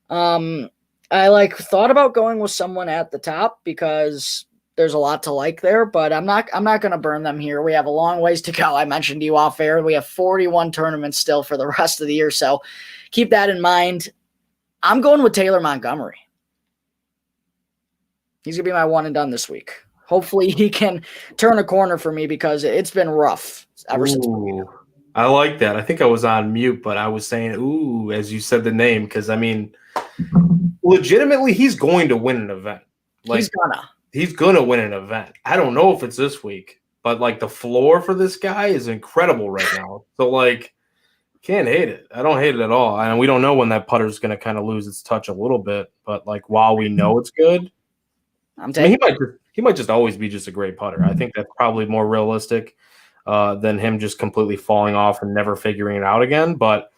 I thought about going with someone at the top because There's a lot to like there, but I'm not going to burn them here. We have a long ways to go. I mentioned to you off air. We have 41 tournaments still for the rest of the year, so keep that in mind. I'm going with Taylor Montgomery. He's going to be my one and done this week. Hopefully he can turn a corner for me because it's been rough ever since. I like that. I think I was on mute, but I was saying, ooh, as you said the name, because, I mean, legitimately, he's going to win an event. Like, he's gonna win an event. I don't know if it's this week, but, like, the floor for this guy is incredible right now. So, like, can't hate it. I don't hate it at all. And we don't know when that putter's going to kind of lose its touch a little bit, but, like, while we know it's good, he might just always be just a great putter. I think that's probably more realistic than him just completely falling off and never figuring it out again. But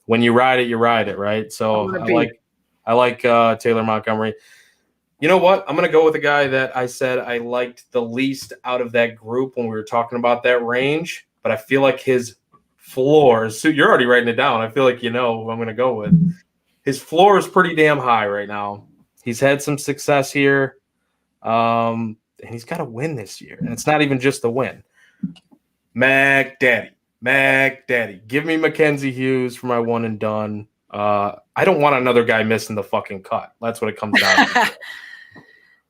when you ride it, right? So I like Taylor Montgomery. You know what? I'm going to go with a guy that I said I liked the least out of that group when we were talking about that range, but I feel like his floor – so you're already writing it down. I feel like you know who I'm going to go with. His floor is pretty damn high right now. He's had some success here, and he's got to win this year. And it's not even just the win. Mac Daddy. Give me Mackenzie Hughes for my one and done. I don't want another guy missing the fucking cut. That's what it comes down to.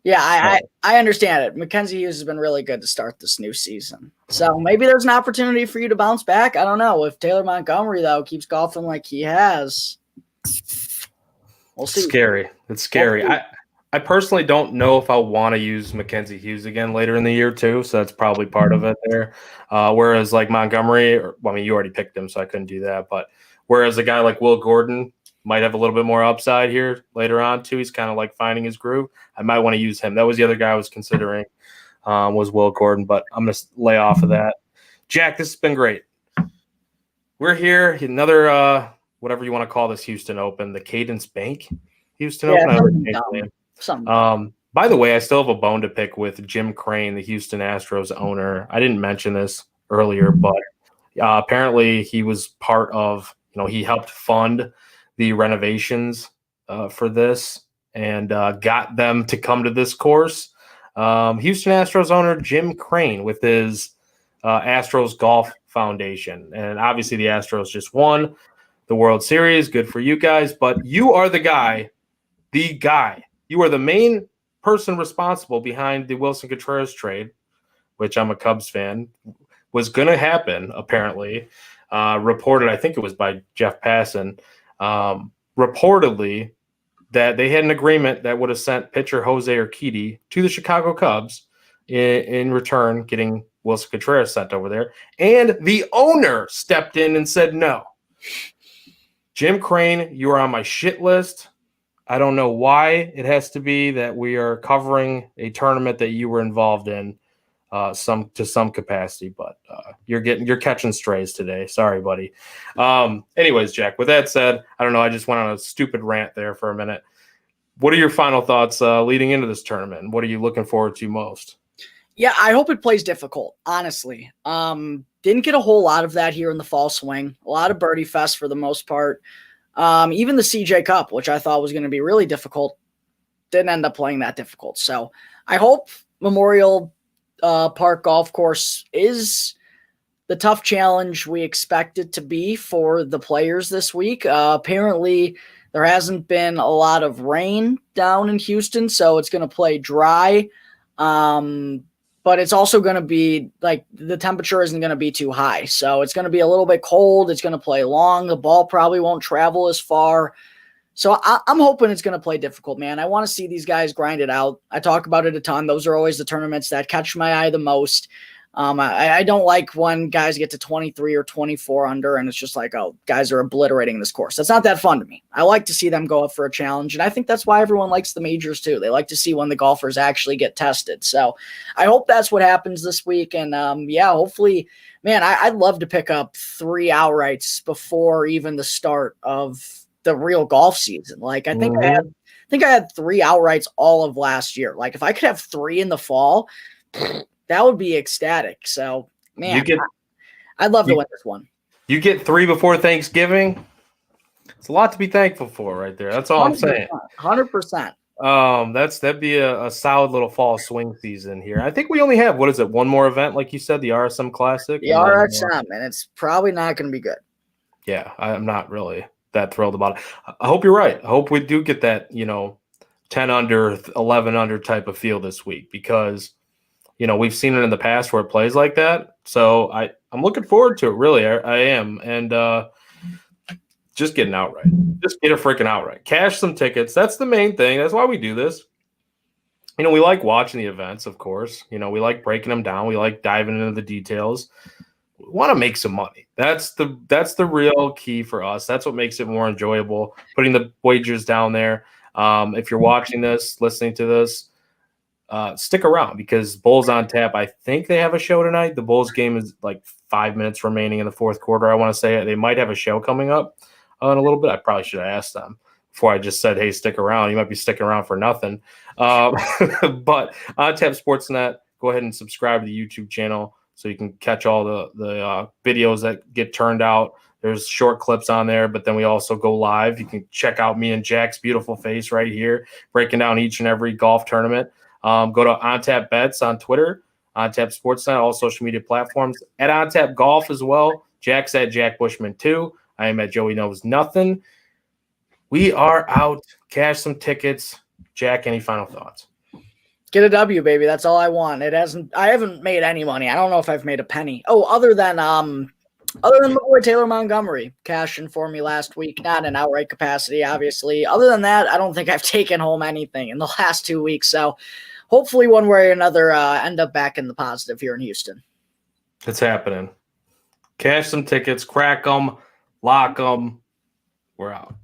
Yeah, I understand it. Mackenzie Hughes has been really good to start this new season. So maybe there's an opportunity for you to bounce back. I don't know. If Taylor Montgomery, though, keeps golfing like he has, we'll see. It's scary. I personally don't know if I want to use Mackenzie Hughes again later in the year, too. So that's probably part of it there. Whereas, like, Montgomery, you already picked him, so I couldn't do that. But whereas a guy like Will Gordon might have a little bit more upside here later on, too. He's kind of like finding his groove. I might want to use him. That was the other guy I was considering was Will Gordon, but I'm going to lay off of that. Jack, this has been great. We're here. Another, whatever you want to call this Houston Open, the Cadence Bank Houston Open. By the way, I still have a bone to pick with Jim Crane, the Houston Astros owner. I didn't mention this earlier, but apparently he was part of, he helped fund the renovations for this and got them to come to this course. Houston Astros owner Jim Crane with his Astros Golf Foundation. And obviously the Astros just won the World Series. Good for you guys. But you are the guy. You are the main person responsible behind the Wilson Contreras trade, which I'm a Cubs fan, was going to happen, apparently. Reported, I think it was by Jeff Passan, reportedly that they had an agreement that would have sent pitcher Jose Urquidy to the Chicago Cubs in return, getting Wilson Contreras sent over there. And the owner stepped in and said no. Jim Crane, you are on my shit list. I don't know why it has to be that we are covering a tournament that you were involved in to some capacity, but you're catching strays today. Sorry, buddy. Anyways, Jack, with that said, I don't know. I just went on a stupid rant there for a minute. What are your final thoughts leading into this tournament? What are you looking forward to most? Yeah, I hope it plays difficult, honestly. Didn't get a whole lot of that here in the fall swing. A lot of birdie fest for the most part. Even the CJ Cup, which I thought was going to be really difficult, didn't end up playing that difficult. So I hope Memorial Park Golf Course is the tough challenge we expect it to be for the players this week. Apparently, there hasn't been a lot of rain down in Houston, so it's going to play dry. But it's also going to be like the temperature isn't going to be too high. So it's going to be a little bit cold. It's going to play long. The ball probably won't travel as far. So I'm hoping it's going to play difficult, man. I want to see these guys grind it out. I talk about it a ton. Those are always the tournaments that catch my eye the most. I don't like when guys get to 23 or 24 under and it's just like, oh, guys are obliterating this course. That's not that fun to me. I like to see them go up for a challenge, and I think that's why everyone likes the majors too. They like to see when the golfers actually get tested. So I hope that's what happens this week, and hopefully, man, I'd love to pick up 3 outrights before even the start of the real golf season. Like I think I had 3 outrights all of last year. Like if I could have 3 in the fall, that would be ecstatic. So, man, I'd love to win this one. You get 3 before Thanksgiving. It's a lot to be thankful for right there. That's all 100%, I'm saying. 100%. That'd be a solid little fall swing season here. I think we only have, what is it, one more event, like you said, the RSM Classic. The RSM, and it's probably not going to be good. Yeah, I'm not really that thrilled about it. I hope you're right. I hope we do get that, 10 under, 11 under type of feel this week, because we've seen it in the past where it plays like that. So I'm looking forward to it. Really, I am. And just get an outright. Just get a freaking outright. Cash some tickets. That's the main thing. That's why we do this. We like watching the events, of course. We like breaking them down. We like diving into the details. We want to make some money. That's the real key for us. That's what makes it more enjoyable, putting the wagers down there. If you're watching this, listening to this, stick around, because Bulls on Tap, I think they have a show tonight. The Bulls game is like 5 minutes remaining in the fourth quarter. I want to say they might have a show coming up in a little bit. I probably should have asked them before I just said, hey, stick around. You might be sticking around for nothing. But on Tap Sportsnet, go ahead and subscribe to the YouTube channel so you can catch all the videos that get turned out. There's short clips on there, but then we also go live. You can check out me and Jack's beautiful face right here, breaking down each and every golf tournament. Go to OnTap Bets on Twitter, OnTap Sportsnet, all social media platforms, at OnTap Golf as well. Jack's at Jack Bushman 2. I am at Joey Knows Nothing. We are out. Cash some tickets. Jack, any final thoughts? Get a W, baby. That's all I want. I haven't made any money. I don't know if I've made a penny. Oh, other than my boy Taylor Montgomery cashing for me last week, not in outright capacity, obviously. Other than that, I don't think I've taken home anything in the last 2 weeks. So hopefully one way or another end up back in the positive here in Houston. It's happening. Cash some tickets, crack them, lock them. We're out.